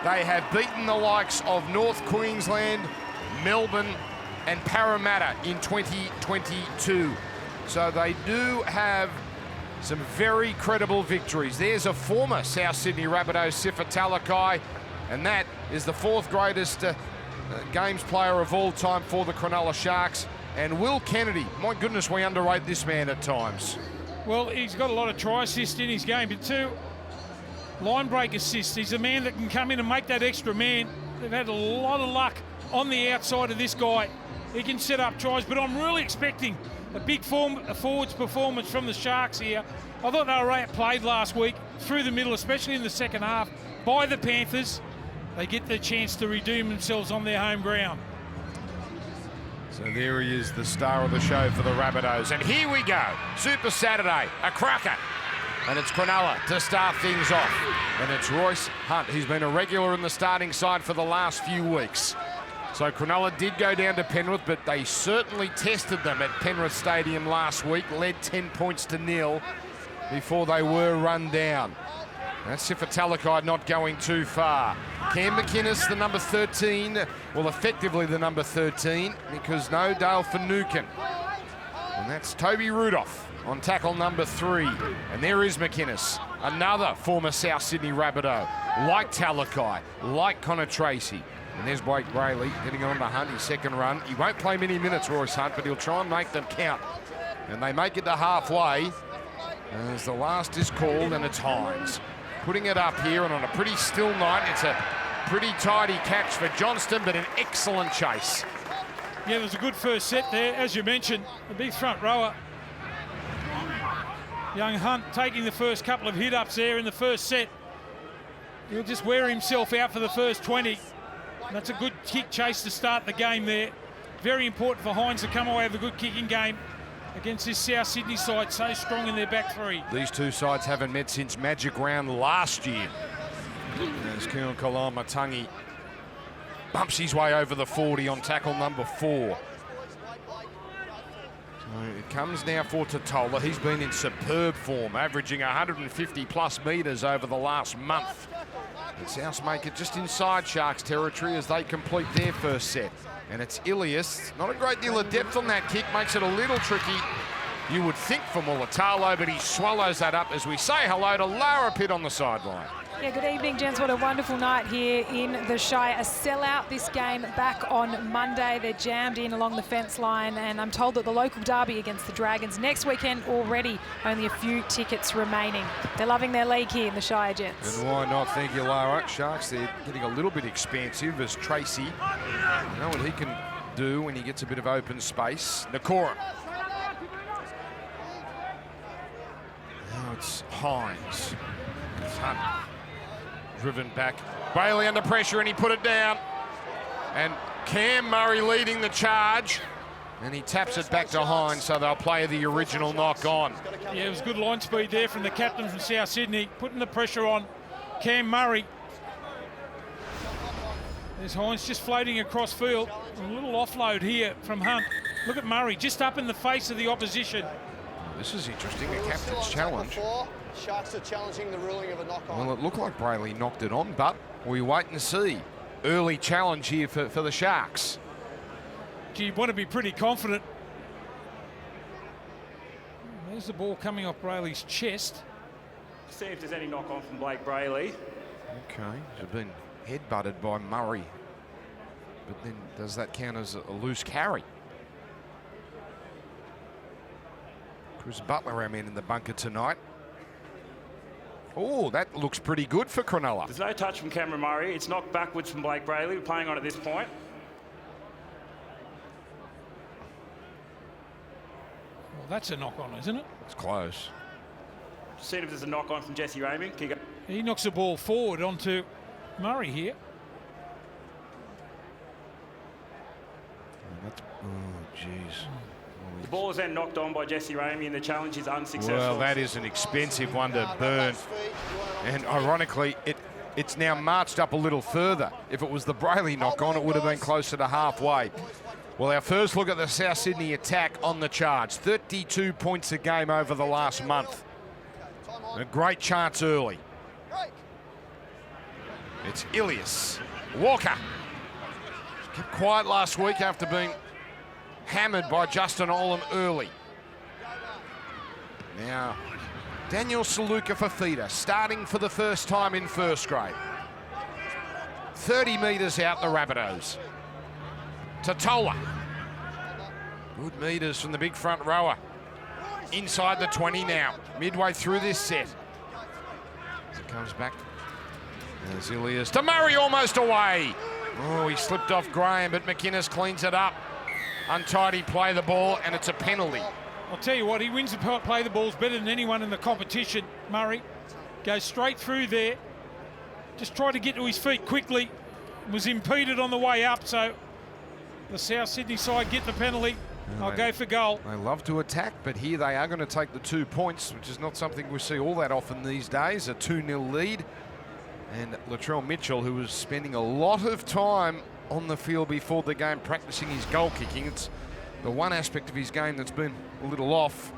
They have beaten the likes of North Queensland, Melbourne and Parramatta in 2022. So they do have some very credible victories. There's a former South Sydney Rabbitohs, Sifa Talakai, and that is the 4th greatest games player of all time for the Cronulla Sharks. And Will Kennedy, my goodness, we underrate this man at times. Well, he's got a lot of try assists in his game, but 2 line break assists. He's a man that can come in and make that extra man. They've had a lot of luck on the outside of this guy. He can set up tries, but I'm really expecting a big forwards performance from the Sharks here. I thought they were outplayed last week through the middle, especially in the second half, by the Panthers. They get the chance to redeem themselves on their home ground. So there he is, the star of the show for the Rabbitohs. And here we go, Super Saturday, a cracker. And it's Cronulla to start things off. And it's Royce Hunt, who's been a regular in the starting side for the last few weeks. So Cronulla did go down to Penrith, but they certainly tested them at Penrith Stadium last week, led 10 points to 0 before they were run down. That's Sifa Talakai not going too far. Cam McInnes, the number 13, well, effectively the number 13, because no Dale Finucane. And that's Toby Rudolph on tackle number 3. And there is McInnes, another former South Sydney Rabbitoh, like Talakai, like Connor Tracy. And there's Blake Brayley getting on to Hunt, his second run. He won't play many minutes, Royce Hunt, but he'll try and make them count. And they make it to halfway as the last is called, and it's Hines. Putting it up here, and on a pretty still night, it's a pretty tidy catch for Johnston, but an excellent chase. Yeah, there's a good first set there, as you mentioned, a big front rower. Young Hunt taking the first couple of hit-ups there in the first set. He'll just wear himself out for the first 20. That's a good kick chase to start the game there. Very important for Hines to come away with a good kicking game against this South Sydney side, so strong in their back 3. These two sides haven't met since Magic Round last year. As Keon Kalamatangi bumps his way over the 40 on tackle number 4. So it comes now for Totola. He's been in superb form, averaging 150 plus metres over the last month. And South make it just inside Sharks territory as they complete their first set. And it's Ilias. Not a great deal of depth on that kick, makes it a little tricky, you would think, for Mulatalo, but he swallows that up as we say hello to Lara Pitt on the sideline. Yeah, good evening, gents. What a wonderful night here in the Shire. A sellout this game back on Monday. They're jammed in along the fence line, and I'm told that the local derby against the Dragons next weekend already, only a few tickets remaining. They're loving their league here in the Shire, gents. And why not? Thank you, Lara. Sharks, they're getting a little bit expansive as Tracy. You know what he can do when he gets a bit of open space. Nakora. Now it's Hines. It's Hunt. Driven back. Bailey under pressure, and he put it down. And Cam Murray leading the charge. And he taps it back to Hines, so they'll play the original knock on. Yeah, it was good line speed there from the captain from South Sydney, putting the pressure on Cam Murray. There's Hines just floating across field. A little offload here from Hunt. Look at Murray, just up in the face of the opposition. This is interesting, a captain's challenge. Sharks are challenging the ruling of a knock-on. Well, it looked like Brayley knocked it on, but we wait and see. Early challenge here for the Sharks. Gee, you want to be pretty confident. There's the ball coming off Brayley's chest. See if there's any knock-on from Blake Brayley. Okay, he's been head-butted by Murray. But then does that count as a loose carry? Chris Butler, our man in the bunker tonight. Oh, that looks pretty good for Cronulla. There's no touch from Cameron Murray. It's knocked backwards from Blake Brayley. We're playing on at this point. Well, that's a knock-on, isn't it? It's close. See if there's a knock-on from Jesse Ramey. Kick it. He knocks the ball forward onto Murray here. Oh, jeez. The ball is then knocked on by Jesse Ramey, and the challenge is unsuccessful. Well, that is an expensive one to burn. And ironically, it's now marched up a little further. If it was the Brayley knock-on, it would have been closer to halfway. Well, our first look at the South Sydney attack on the charge. 32 points a game over the last month. A great chance early. It's Ilias. Walker. Kept quiet last week after being hammered by Justin Olam early. Now, Daniel Saluka-Fafita starting for the first time in first grade. 30 metres out the Rabbitohs. Totola. Good metres from the big front rower. Inside the 20 now, midway through this set. As it comes back, there's Ilias to Murray, almost away. Oh, he slipped off Graham, but McInnes cleans it up. Untidy play the ball, and it's a penalty. I'll tell you what, he wins the play the balls better than anyone in the competition, Murray. Goes straight through there. Just tried to get to his feet quickly. Was impeded on the way up, so the South Sydney side get the penalty. I'll go for goal. They love to attack, but here they are going to take the 2 points, which is not something we see all that often these days. A 2-0 lead. And Latrell Mitchell, who was spending a lot of time on the field before the game practicing his goal kicking. It's the one aspect of his game that's been a little off.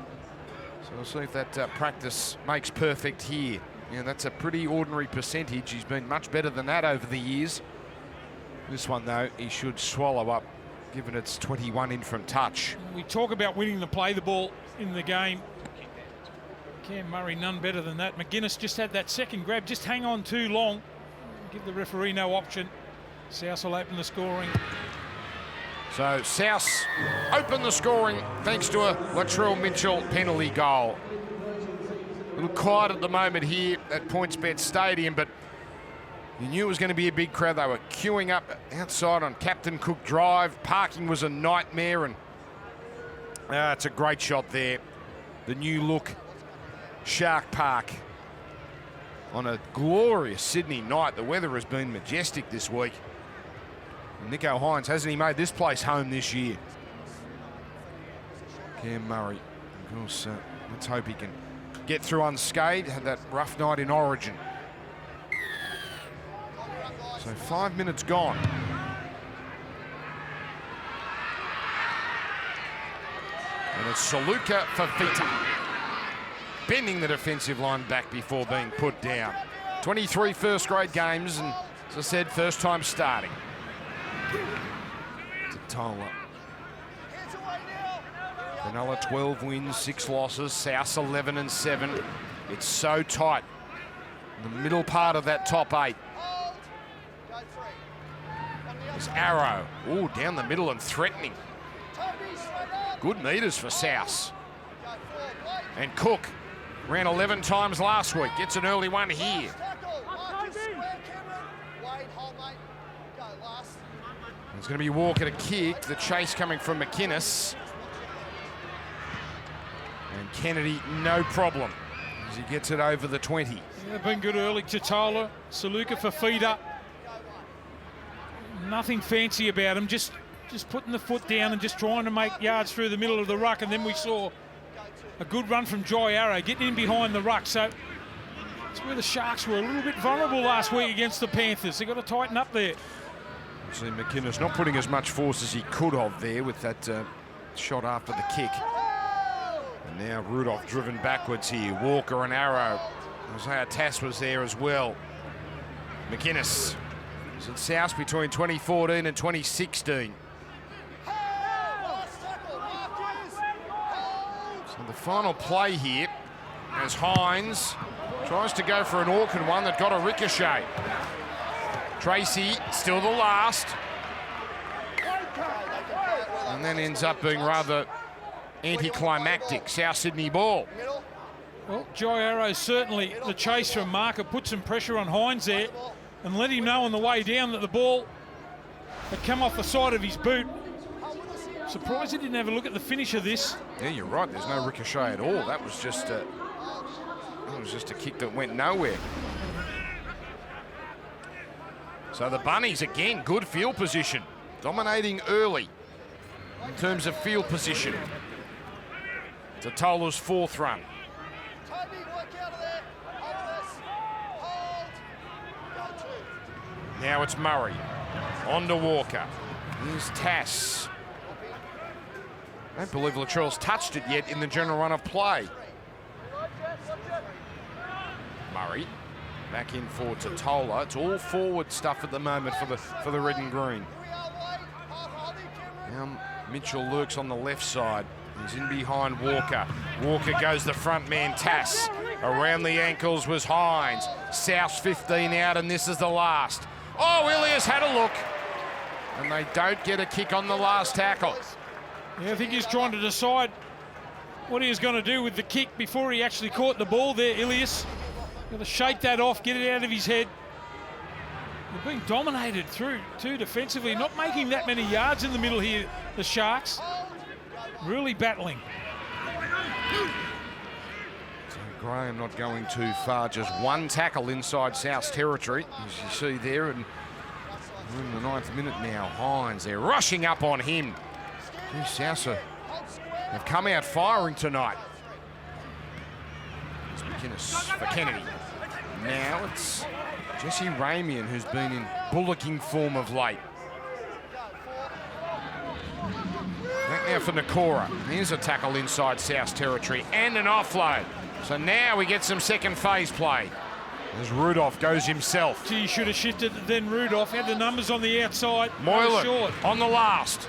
So we'll see if that practice makes perfect here. Yeah, that's a pretty ordinary percentage. He's been much better than that over the years. This one, though, he should swallow up, given it's 21 in from touch. We talk about winning the play the ball in the game. Cam Murray, none better than that. McInnes just had that second grab. Just hang on too long. Give the referee no option. South will open the scoring. So South open the scoring thanks to a Latrell Mitchell penalty goal. A little quiet at the moment here at PointsBet Stadium, but you knew it was going to be a big crowd. They were queuing up outside on Captain Cook Drive. Parking was a nightmare, and it's a great shot there. The new look Shark Park on a glorious Sydney night. The weather has been majestic this week. Nico Hines, hasn't he made this place home this year? Cam Murray, of course, let's hope he can get through unscathed. Had that rough night in Origin. So 5 minutes gone. And it's Saluka-Fafita bending the defensive line back before being put down. 23 first grade games, and as I said, first time starting. Totola. Cronulla 12 wins, 6 losses. South 11-7. It's so tight in the middle part of that top 8. There's Arrow. Oh, down the middle and threatening. Good metres for South. And Cook ran 11 times last week. Gets an early one here. It's going to be Walker to kick. The chase coming from McInnes. And Kennedy, no problem, as he gets it over the 20. Yeah, they've been good early. Totola, Saluka-Fafita. Nothing fancy about him. Just putting the foot down and just trying to make yards through the middle of the ruck. And then we saw a good run from Jai Arrow getting in behind the ruck. So it's where the Sharks were a little bit vulnerable last week against the Panthers. They've got to tighten up there. See McInnes not putting as much force as he could have there with that shot after the kick. And now Rudolph driven backwards here. Walker and Arrow. Isaiah Tass was there as well. McInnes was at South between 2014 and 2016. So the final play here as Hines tries to go for an awkward one that got a ricochet. Tracy still the last. And then ends up being rather anticlimactic. South Sydney ball. Well, Jai Arrow certainly, the chase from Marker put some pressure on Hines there and let him know on the way down that the ball had come off the side of his boot. Surprised he didn't have a look at the finish of this. Yeah, you're right. There's no ricochet at all. That was just a kick that went nowhere. So the Bunnies, again, good field position. Dominating early in terms of field position. Totola's 4th run. Now it's Murray. On to Walker. Here's Tass. I don't believe Latrell's touched it yet in the general run of play. Murray. Back in for Totola. It's all forward stuff at the moment for the red and green. Now Mitchell lurks on the left side. He's in behind Walker. Walker goes the front man, Tass. Around the ankles was Hines. South 15 out, and this is the last. Oh, Ilias had a look. And they don't get a kick on the last tackle. Yeah, I think he's trying to decide what he was going to do with the kick before he actually caught the ball there, Ilias. Got to shake that off, get it out of his head. They're being dominated through too defensively, not making that many yards in the middle here, the Sharks. Really battling. So Graham not going too far, just one tackle inside South's territory, as you see there, and we're in the 9th minute now. Hines, they're rushing up on him. South have come out firing tonight. It's McInnes for Kennedy. Now it's Jesse Ramian, who's been in bullocking form of late. Back now for Nakora. Here's a tackle inside South's territory and an offload. So now we get some second phase play. As Rudolph goes himself. Gee, he should have shifted then Rudolph. Had the numbers on the outside. Moylan on the last.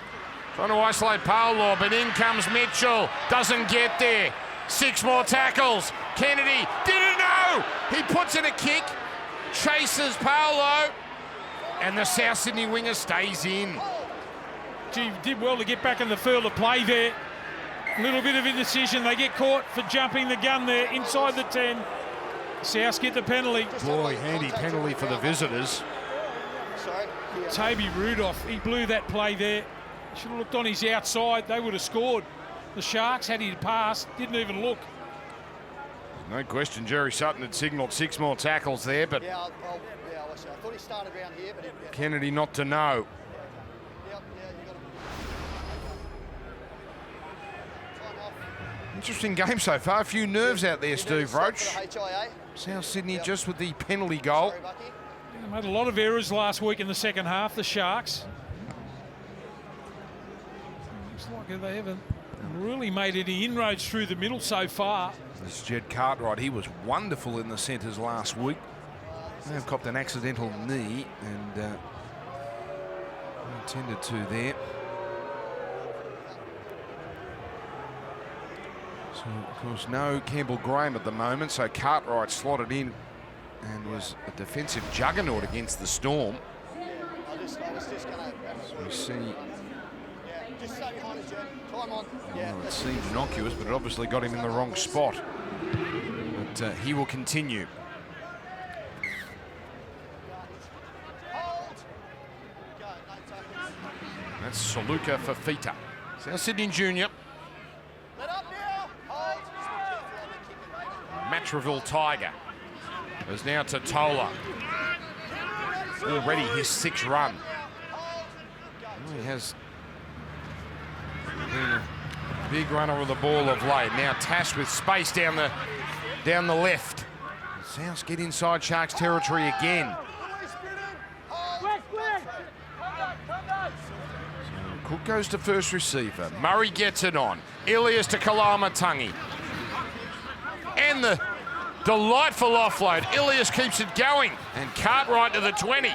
Trying to isolate Paolo, but in comes Mitchell. Doesn't get there. 6 more tackles. Kennedy didn't know. He puts in a kick. Chases Paolo. And the South Sydney winger stays in. Gee, did well to get back in the field of play there. A little bit of indecision. They get caught for jumping the gun there inside the 10. South get the penalty. Boy, handy penalty for the visitors. Toby Rudolph, he blew that play there. Should have looked on his outside. They would have scored. The Sharks, had he passed, didn't even look. No question, Jerry Sutton had signalled 6 more tackles there, but I thought he started around here, but Kennedy not to know. Interesting game so far. A few nerves out there, Steve Roach. South Sydney just with the penalty goal. They made a lot of errors last week in the second half, the Sharks. Looks like they haven't really made any inroads through the middle so far. This is Jed Cartwright. He was wonderful in the centres last week. They have copped an accidental knee and attended to there. So, of course, no Campbell Graham at the moment, so Cartwright slotted in and was a defensive juggernaut against the Storm. So we see... Well, it seemed innocuous, but it obviously got him in the wrong spot. But he will continue. That's Saluka for Fita. South Sydney Junior. Matraville Tiger. There's now Totola. Already his 6th run. Well, he has been a big runner with the ball of late. Now Tash with space down the left. South get inside Sharks territory again. So Cook goes to first receiver. Murray gets it on. Ilias to Kalamatangi. And the delightful offload. Ilias keeps it going. And Cartwright to the 20.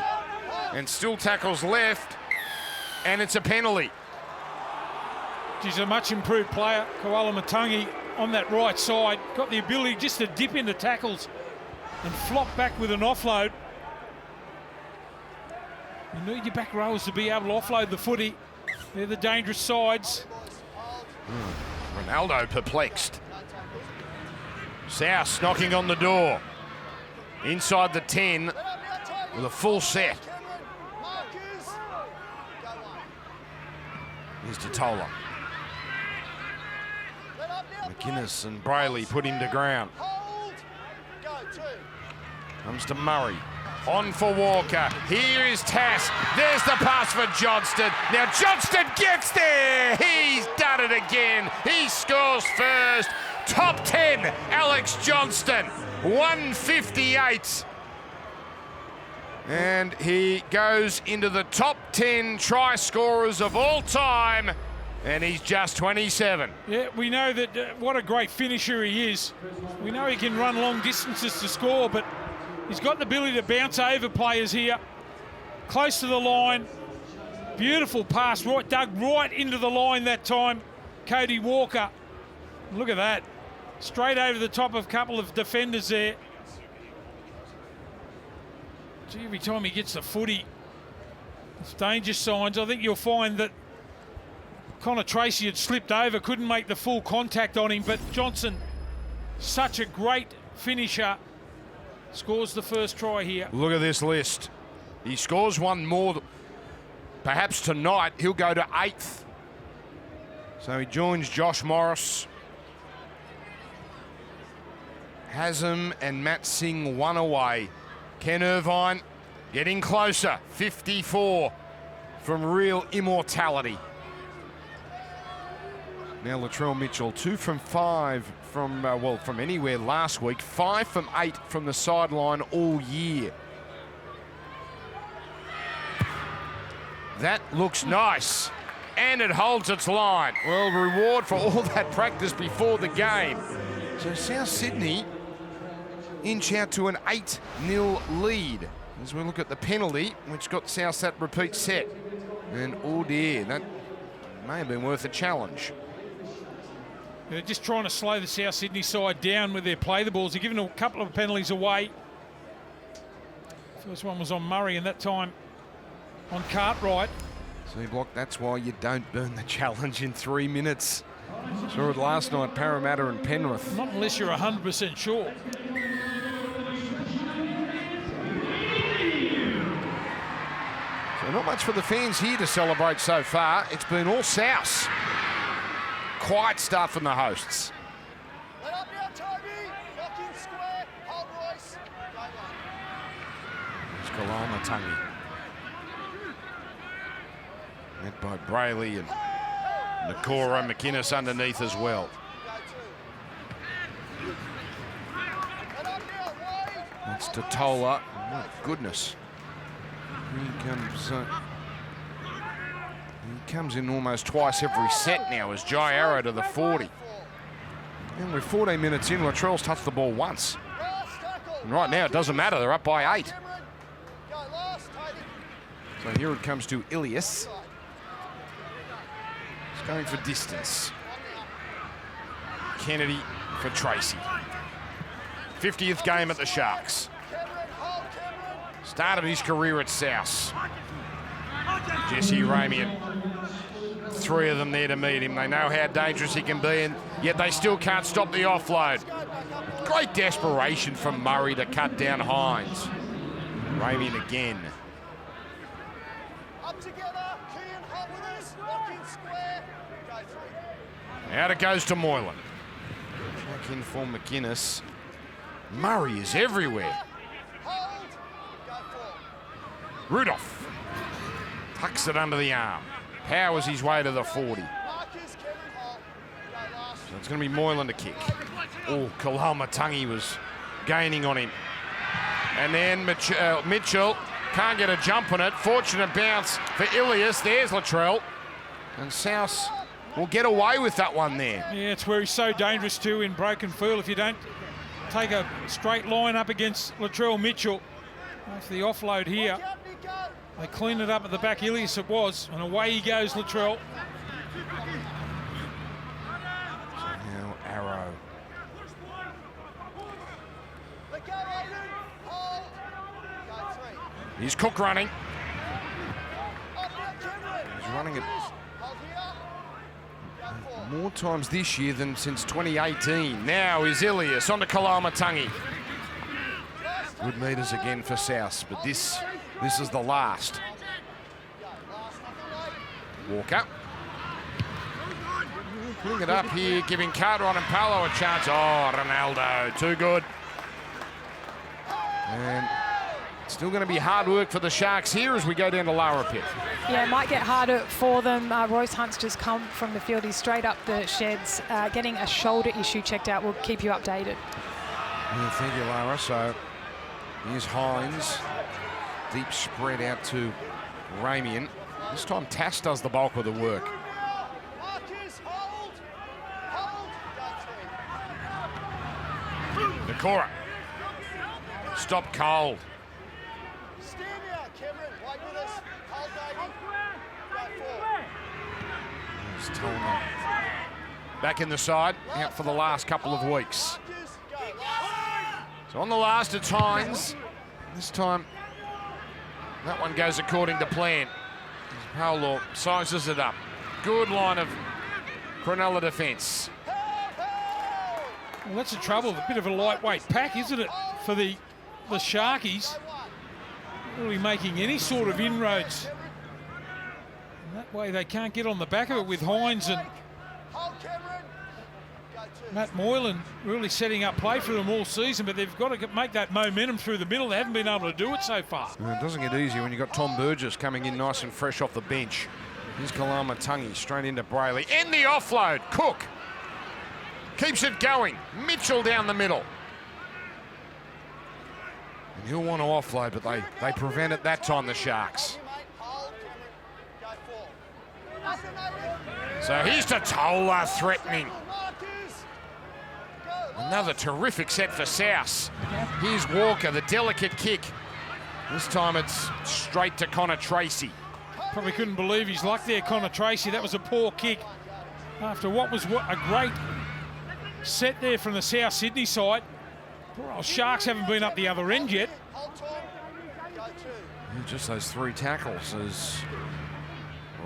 And still tackles left. And it's a penalty. He's a much improved player, Kalamatangi, on that right side. Got the ability just to dip into tackles and flop back with an offload. You need your back rowers to be able to offload the footy. They're the dangerous sides. Ronaldo perplexed. South knocking on the door. Inside the 10 with a full set. Here's Totola. McInnes and Brayley put him to ground. Comes to Murray. On for Walker. Here is Tass. There's the pass for Johnston. Now Johnston gets there. He's done it again. He scores first. Top 10, Alex Johnston. 158. And he goes into the top 10 try scorers of all time. And he's just 27. Yeah, we know that what a great finisher he is. We know he can run long distances to score, but He's got the ability to bounce over players here. Close to the line. Beautiful pass, right, dug right into the line that time. Cody Walker. Look at that. Straight over the top of a couple of defenders there. Gee, every time he gets the footy, it's danger signs. I think you'll find that Connor Tracy had slipped over, couldn't make the full contact on him, but Johnson, such a great finisher, scores the first try here. Look at this list. He scores one more, perhaps tonight, he'll go to 8th. So he joins Josh Morris. Haslam and Matt Singh one away. Ken Irvine getting closer. 54 from real immortality. Now Latrell Mitchell, 2 from 5 from, from anywhere last week. 5 from 8 from the sideline all year. That looks nice. And it holds its line. Well, reward for all that practice before the game. So South Sydney inch out to an 8-0 lead as we look at the penalty, which got South that repeat set. And oh dear, that may have been worth a challenge. They're just trying to slow the South Sydney side down with their play the balls. They're giving a couple of penalties away. First one was on Murray, and that time on Cartwright. C block, that's why you don't burn the challenge in 3 minutes. Saw it last night, Parramatta and Penrith. Not unless you're 100% sure. So not much for the fans here to celebrate so far. It's been all South. Quiet start from the hosts. Let up now, Toby. Lock in square. Hold Royce. Go one. It's Kalama-Tangi. Met by Brayley and Nakora McInnes underneath as well. That's Totola. My goodness. He comes in almost twice every set now as Jai Arrow to the 40. And we're 14 minutes in, Latrell's touched the ball once. And right now it doesn't matter, they're up by 8. So here it comes to Ilias. He's going for distance. Kennedy for Tracy. 50th game at the Sharks. Started his career at South. Jesse Ramian. 3 of them there to meet him. They know how dangerous he can be, and yet they still can't stop the offload. Great desperation from Murray to cut down Hines. Ramian again. Up together, Kean, hold with us, lock in square, go through. Out it goes to Moylan. Back in for McInnes. Murray is everywhere. Hold, go forward. Rudolph tucks it under the arm. Powers his way to the 40. Marcus, Kevin Hall, go last. So it's going to be Moylan to kick. Oh, Kalama-Tangi was gaining on him. And then Mitchell can't get a jump on it. Fortunate bounce for Ilias. There's Latrell. And South will get away with that one there. Yeah, it's where he's so dangerous too in broken field. If you don't take a straight line up against Latrell Mitchell, after the offload here, they clean it up at the back. Ilias it was, and away he goes, Latrell. So now Arrow. Let go, Aiden. Hold, go three. He's Cook running. Up now, Cameron. He's running it Hold here. Go forward. more times this year than since 2018. Now is Ilias onto Kalama-Tangi. Good meters again for South, but this is the last. Walker. Putting it up here, giving Cartwright and Paolo a chance. Oh, Ronaldo, too good. And still going to be hard work for the Sharks here as we go down to lower pit. Yeah, it might get harder for them. Royce Hunt's just come from the field. He's straight up the sheds, getting a shoulder issue checked out. We'll keep you updated. Yeah, thank you, Lara. So here's Hines. Deep spread out to Ramian. This time Tass does the bulk of the work. Marcus, hold. Hold, go three. Nakora. Stop cold. Stand now, Cameron. Wait with us. Hold, baby. Go forward. There's Tolman. Back in the side, out for the last couple of weeks. Marcus, go. Last. So on the last, it's Hines. This time, that one goes according to plan. Paolo sizes it up. Good line of Cronulla defence. Well, that's the trouble. A bit of a lightweight pack, isn't it, for the Sharkies? Not really making any sort of inroads. And that way they can't get on the back of it with Hines and Hold, Cameron. Go two. Matt Moylan really setting up play for them all season, but they've got to make that momentum through the middle. They haven't been able to do it so far. It doesn't get easier when you've got Tom Burgess coming in nice and fresh off the bench. Here's Kalama Tungi straight into Brayley. And the offload. Cook keeps it going. Mitchell down the middle. And he'll want to offload, but they prevent it that time, the Sharks. Hold, Cameron. Go forward. So here's Totola threatening. Marcus. Go. Another terrific set for South. Here's Walker, the delicate kick. This time it's straight to Connor Tracy. Probably couldn't believe his luck there, Connor Tracy. That was a poor kick after what was a great set there from the South Sydney side. Poor old Sharks haven't been up the other end yet. Hold, Tom. Go two. Just those 3 tackles as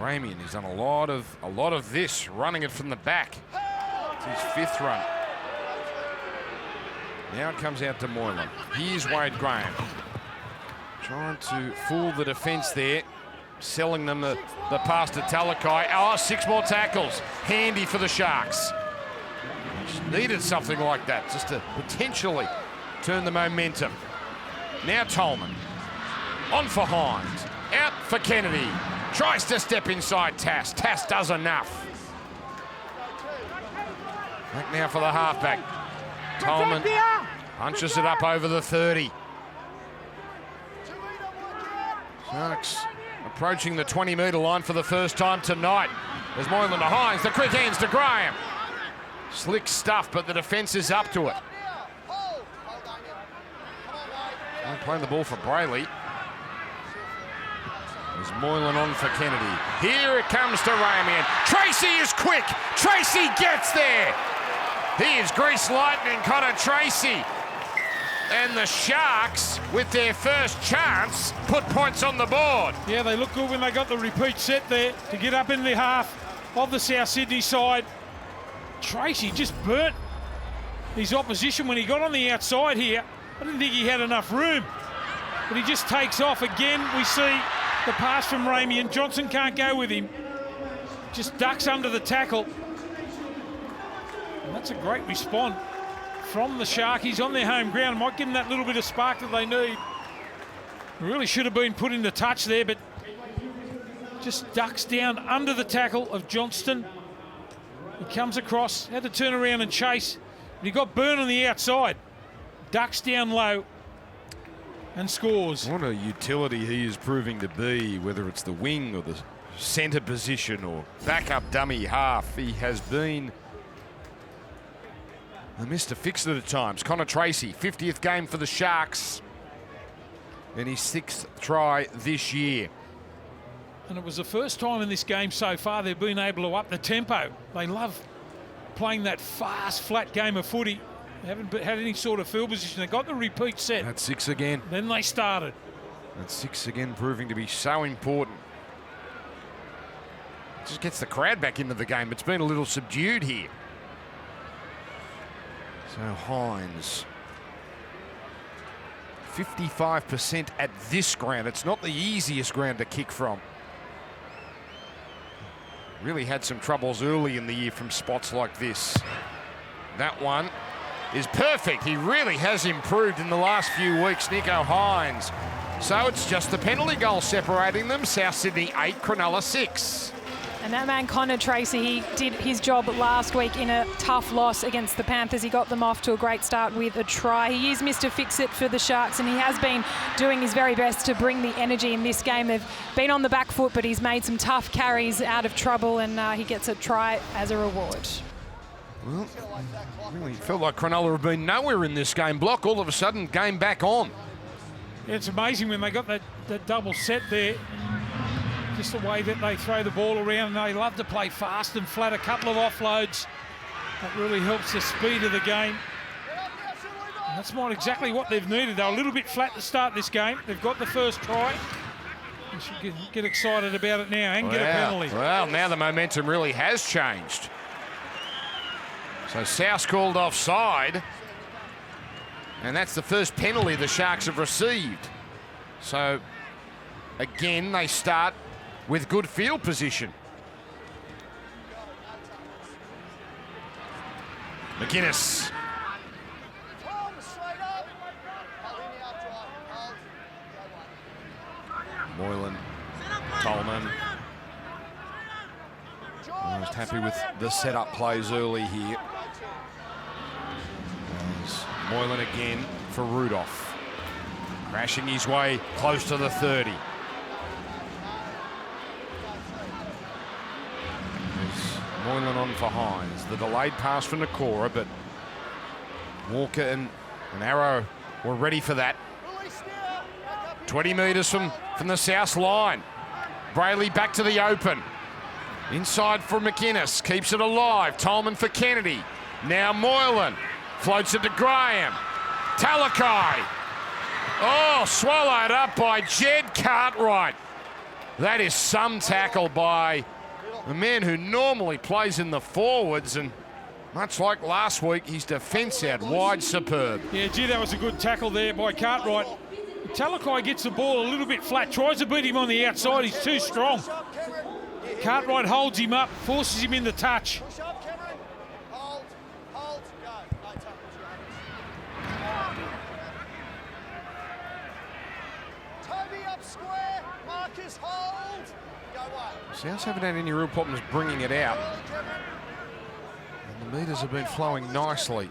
Ramian has done a lot of this, running it from the back. It's his 5th run. Now it comes out to Moylan. Here's Wade Graham. Trying to fool the defence there. Selling them the pass to Talakai. Oh, 6 more tackles. Handy for the Sharks. Just needed something like that just to potentially turn the momentum. Now Tolman. On for Hines. Out for Kennedy. Tries to step inside Tass. Tass does enough. Back now for the halfback. Tolman punches it up over the 30. Sharks approaching the 20-metre line for the first time tonight. There's Moylan to Hines, the quick hands to Graham. Slick stuff, but the defence is up to it. Playing the ball for Brayley. There's Moylan on for Kennedy. Here it comes to Ramian. Tracy is quick. Tracy gets there. He is grease lightning, Connor Tracy. And the Sharks, with their first chance, put points on the board. Yeah, they look good when they got the repeat set there to get up in the half of the South Sydney side. Tracy just burnt his opposition when he got on the outside here. I didn't think he had enough room, but he just takes off. Again, we see the pass from Ramian. Johnson can't go with him. Just ducks under the tackle. And that's a great response from the Sharkies on their home ground. Might give them that little bit of spark that they need. Really should have been put into touch there, but just ducks down under the tackle of Johnston. He comes across, had to turn around and chase, but he got burned on the outside. Ducks down low and scores. What a utility he is proving to be, whether it's the wing or the centre position or backup dummy half. He has been a Mr. Fix-It at times. Connor Tracy, 50th game for the Sharks, and his 6th try this year. And it was the first time in this game so far they've been able to up the tempo. They love playing that fast, flat game of footy. They haven't had any sort of field position. They got the repeat set. That's 6 again. Then they started. That's 6 again, proving to be so important. Just gets the crowd back into the game. It's been a little subdued here. So Hines, 55% at this ground. It's not the easiest ground to kick from. Really had some troubles early in the year from spots like this. That one is perfect. He really has improved in the last few weeks, Nicho Hines. So it's just the penalty goal separating them. South Sydney 8, Cronulla 6. And that man, Connor Tracy, he did his job last week in a tough loss against the Panthers. He got them off to a great start with a try. He is Mr. Fix-It for the Sharks, and he has been doing his very best to bring the energy in this game. They've been on the back foot, but he's made some tough carries out of trouble, and he gets a try as a reward. Well, really felt like Cronulla have been nowhere in this game block. All of a sudden, game back on. It's amazing when they got that double set there. Just the way that they throw the ball around. They love to play fast and flat. A couple of offloads. That really helps the speed of the game. And that's not exactly what they've needed. They're a little bit flat to start this game. They've got the first try. They should get excited about it now and get a penalty. Well, now the momentum really has changed. So South called offside. And that's the first penalty the Sharks have received. So, again, they start with good field position. McInnes. Moylan, Tolman. Almost happy with the setup plays early here. As Moylan again for Rudolph. Crashing his way close to the 30. There's Moylan on for Hines. The delayed pass from Nakora, but Walker and Arrow were ready for that. 20 metres from the South line. Brayley back to the open. Inside for McInnes. Keeps it alive. Tolman for Kennedy. Now Moylan. Floats it to Graham. Talakai. Oh, swallowed up by Jed Cartwright. That is some tackle by a man who normally plays in the forwards, and much like last week, his defence out wide superb. Yeah, gee, that was a good tackle there by Cartwright. Talakai gets the ball a little bit flat, tries to beat him on the outside. He's too strong. Cartwright holds him up, forces him in the touch. Souths haven't had any real problems bringing it out. And the metres have been flowing nicely.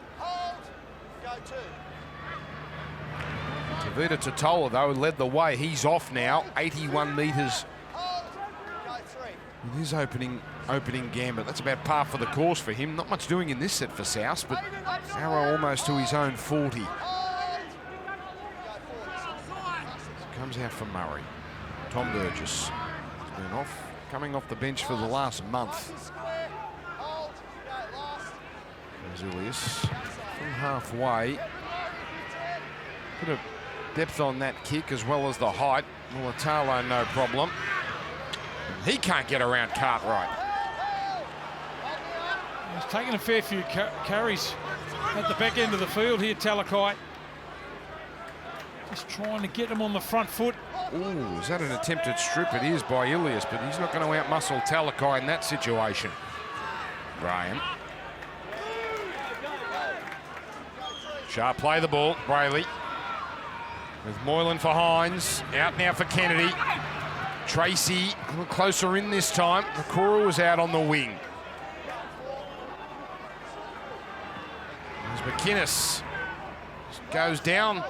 Tavita Totola, though, led the way. He's off now, 81 metres with his opening gambit. That's about par for the course for him. Not much doing in this set for Souths, but Arrow almost to his own 40. Comes out for Murray. Tom Burgess has been coming off the bench for the last month. There's Ilias from halfway. Bit of depth on that kick as well as the height. Mulatalo, no problem. He can't get around Cartwright. He's taking a fair few carries at the back end of the field here, Talakai. Just trying to get him on the front foot. Ooh, is that an attempted strip? It is by Ilias, but he's not going to outmuscle Talakai in that situation. Graham. Sharp play the ball, Brayley. With Moylan for Hines. Out now for Kennedy. Tracy a little closer in this time. Nakora was out on the wing. There's McInnes. Goes down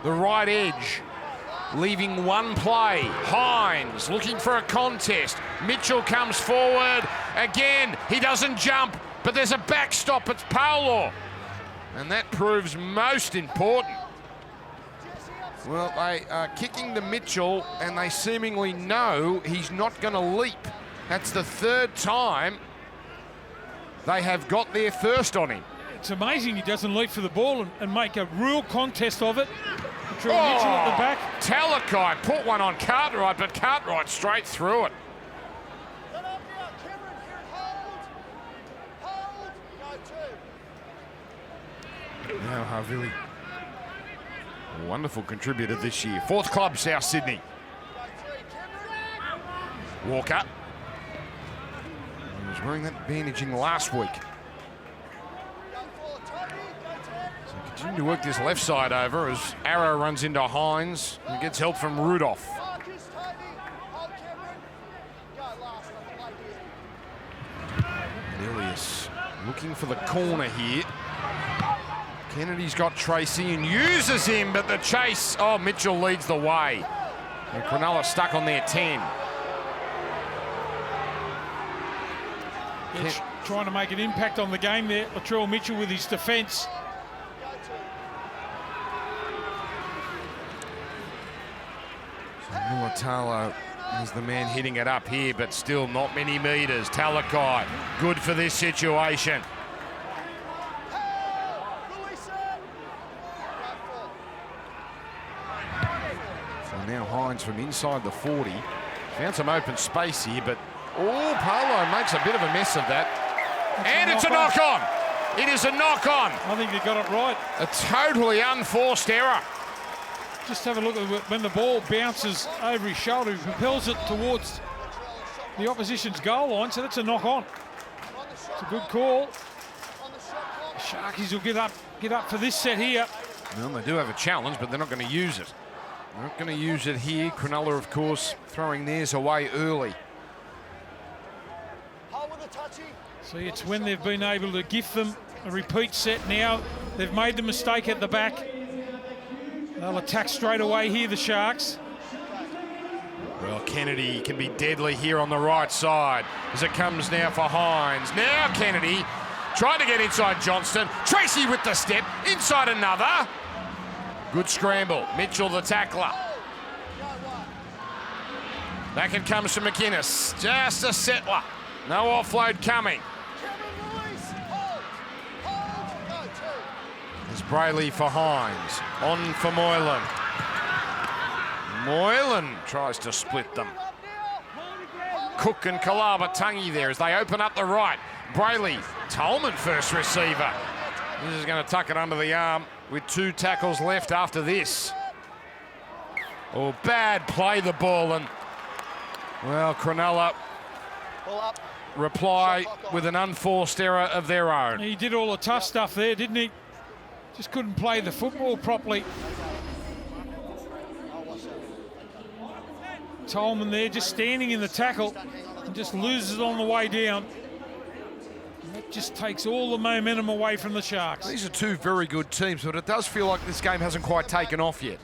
the right edge, leaving one play. Hines looking for a contest. Mitchell comes forward. Again, he doesn't jump, but there's a backstop. It's Paolo. And that proves most important. Well, they are kicking to Mitchell, and they seemingly know he's not going to leap. That's the third time they have got their first on him. It's amazing he doesn't leap for the ball and make a real contest of it. Mitchell at the back. Talakai put one on Cartwright, but Cartwright straight through it. Now Havili, a wonderful contributor this year. Fourth club, South Sydney. Walker. He was wearing that bandaging last week. So continue to work this left side over as Arrow runs into Hines and gets help from Rudolph. Ilias looking for the corner here. Kennedy's got Tracy and uses him, but the chase, oh, Mitchell leads the way. And Cronulla stuck on their 10. Trying to make an impact on the game there, Latrell Mitchell with his defence. Mulatalo is the man hitting it up here, but still not many metres. Talakai, good for this situation. So now Hines from inside the 40. Found some open space here, but Paulo makes a bit of a mess of that. And it's a knock-on. It is a knock-on. I think they got it right. A totally unforced error. Just have a look at when the ball bounces over his shoulder, he propels it towards the opposition's goal line, so that's a knock-on. It's a good call. The Sharkies will get up for this set here. Well, they do have a challenge, but they're not going to use it. They're not going to use it here. Cronulla, of course, throwing theirs away early. See, it's when they've been able to gift them a repeat set now. They've made the mistake at the back. They'll attack straight away here, the Sharks. Well, Kennedy can be deadly here on the right side as it comes now for Hines. Now Kennedy tried to get inside Johnston. Tracy with the step, inside another. Good scramble. Mitchell the tackler. Back it comes to McInnes. Just a settler. No offload coming. There's Brayley for Hines. On for Moylan. Moylan tries to split them. Cook and Kalaba-Tungi there as they open up the right. Brayley, Tolman first receiver. This is going to tuck it under the arm with 2 tackles left after this. Oh, bad play the ball, and well, Cronulla reply with an unforced error of their own. He did all the tough stuff there, didn't he? Just couldn't play the football properly. Tolman there just standing in the tackle and just loses it on the way down. And that just takes all the momentum away from the Sharks. These are 2 very good teams, but it does feel like this game hasn't quite taken off yet.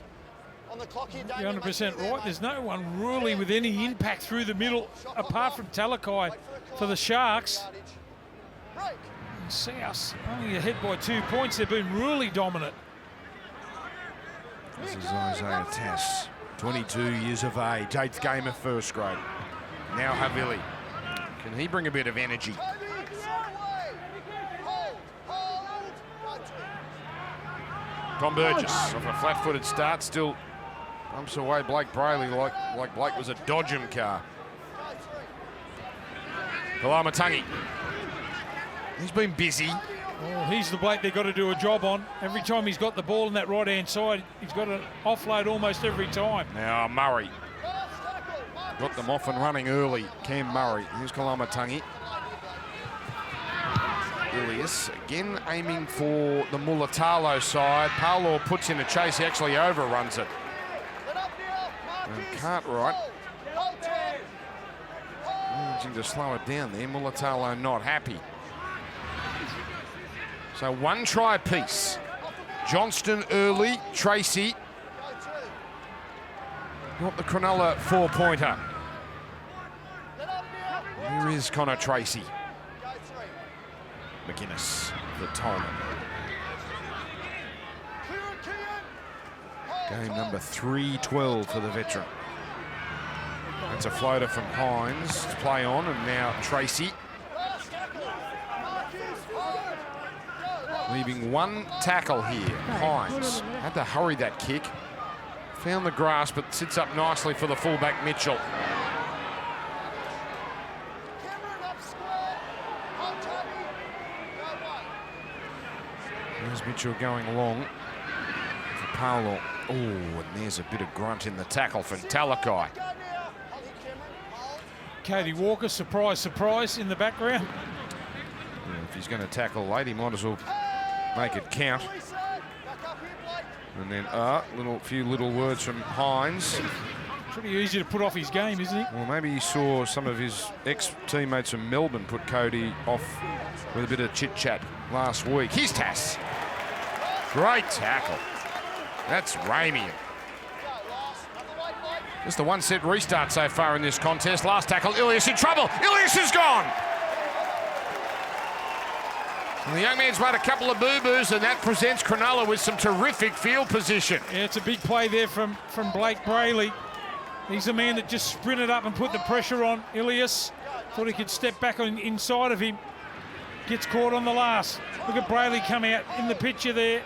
You're 100% right. There's no one really with any impact through the middle apart from Talakai for the Sharks. And South only ahead by 2 points. They've been really dominant. This is Isaiah Tass, 22 years of age, 8th game of first grade. Now Havili. Can he bring a bit of energy? Tom Burgess off a flat-footed start, still bumps away Blake Brayley like Blake was a Dodgem car. Kalama-Tungi. He's been busy. Oh, he's the Blake they've got to do a job on. Every time he's got the ball on that right-hand side, he's got an offload almost every time. Now Murray. Got them off and running early. Cam Murray. Here's Kalama-Tungi. Ilias again aiming for the Mulatalo side. Paulo puts in a chase. He actually overruns it. And Cartwright managing to slow it down there. Mulatalo not happy. So 1 try apiece. Johnston early. Tracy. Got the Cronulla 4-pointer. Here is Connor Tracy. McInnes for Tolman. Game number 312 for the veteran. That's a floater from Hines to play on, and now Tracy. Leaving 1 tackle here. Hines had to hurry that kick. Found the grass, but sits up nicely for the fullback Mitchell. There's Mitchell going long for Paulo. Oh, and there's a bit of grunt in the tackle from Talakai. Cody Walker, surprise, surprise, in the background. Yeah, if he's going to tackle late, he might as well make it count. And then few little words from Hines. Pretty easy to put off his game, isn't he? Well, maybe he saw some of his ex-teammates from Melbourne put Cody off with a bit of chit-chat last week. Here's Tass. Great tackle. That's Ramian. Just the 1 set restart so far in this contest. Last tackle, Ilias in trouble. Ilias is gone. And the young man's made a couple of boo-boos, and that presents Cronulla with some terrific field position. Yeah, it's a big play there from Blake Brayley. He's the man that just sprinted up and put the pressure on Ilias. Thought he could step back on inside of him. Gets caught on the last. Look at Brayley come out in the picture there.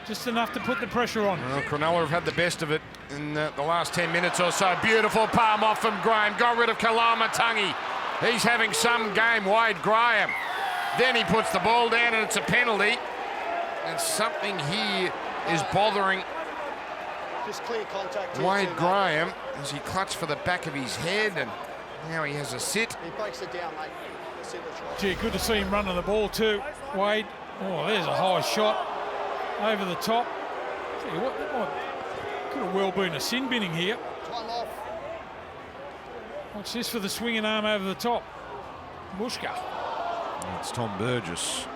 Just enough to put the pressure on. Well, Cronulla have had the best of it in the last 10 minutes or so. Beautiful palm off from Graham. Got rid of Kalamatangi. He's having some game, Wade Graham. Then he puts the ball down and it's a penalty. And something here is bothering Just clear contact here Wade too, mate. Graham as he clutched for the back of his head, and now he has a sit. He breaks it down, mate. Let's see the try. Gee, good to see him running the ball too, Wade. Oh, there's a high shot over the top. Gee, what could have well been a sin binning here. Time off. What's this for the swinging arm over the top? Mushka. It's Tom Burgess.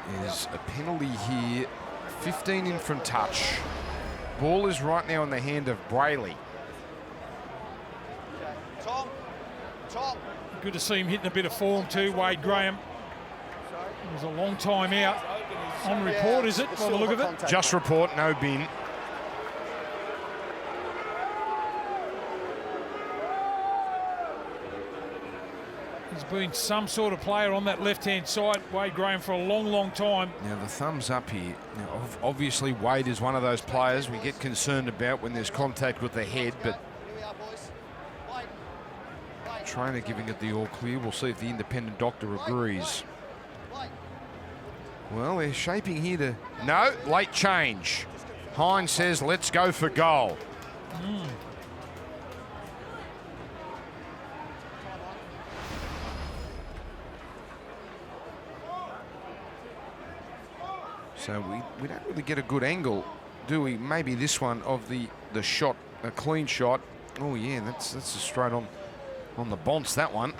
That is a penalty here. 15 in from touch. Ball is right now in the hand of Brayley. Okay. Tom. Tom. Good to see him hitting a bit of form too, Wade Graham. It was a long time out. On report, is it, by the look of it? Just report, no bin. He's been some sort of player on that left-hand side, Wade Graham, for a long, long time. Now the thumbs up here. Now, obviously Wade is one of those players we get concerned about when there's contact with the head, but Here we are, boys. Wait. Wait. trainer giving it the all clear. We'll see if the independent doctor agrees. Wait. Well, they're shaping here to... No, late change. Hines says, let's go for goal. So we don't really get a good angle, do we? Maybe this one of the shot, a clean shot. Oh yeah, that's a straight on the bonce, that one.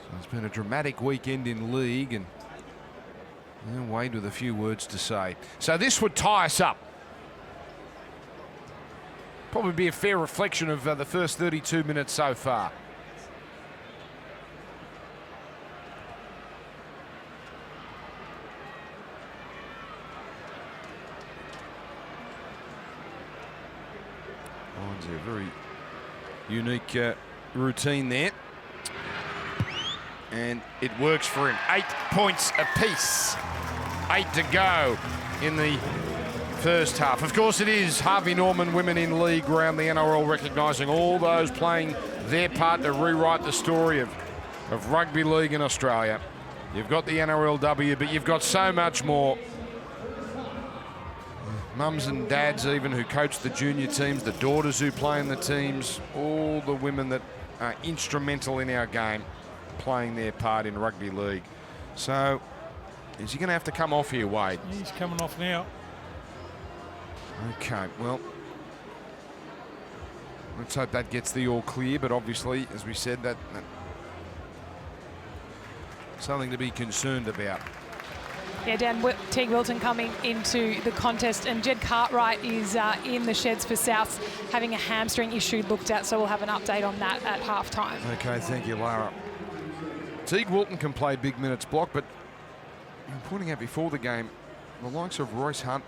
So it's been a dramatic weekend in league, and Wade with a few words to say. So this would tie us up. Probably be a fair reflection of the first 32 minutes so far. A very unique routine there, and it works for him. 8 points apiece, 8 to go in the first half. Of course, it is Harvey Norman Women in League around the NRL, recognising all those playing their part to rewrite the story of rugby league in Australia. You've got the NRLW, but you've got so much more. Mums and dads even who coach the junior teams, the daughters who play in the teams, all the women that are instrumental in our game playing their part in rugby league. So is he going to have to come off here, Wade? He's coming off now. Okay, well, let's hope that gets the all clear, but obviously, as we said, that's something to be concerned about. Yeah, Dan, Teague Wilton coming into the contest, and Jed Cartwright is in the sheds for Souths having a hamstring issue looked at, so we'll have an update on that at halftime. Okay, thank you, Lara. Teague Wilton can play big minutes block, but I'm pointing out before the game, the likes of Royce Hunt,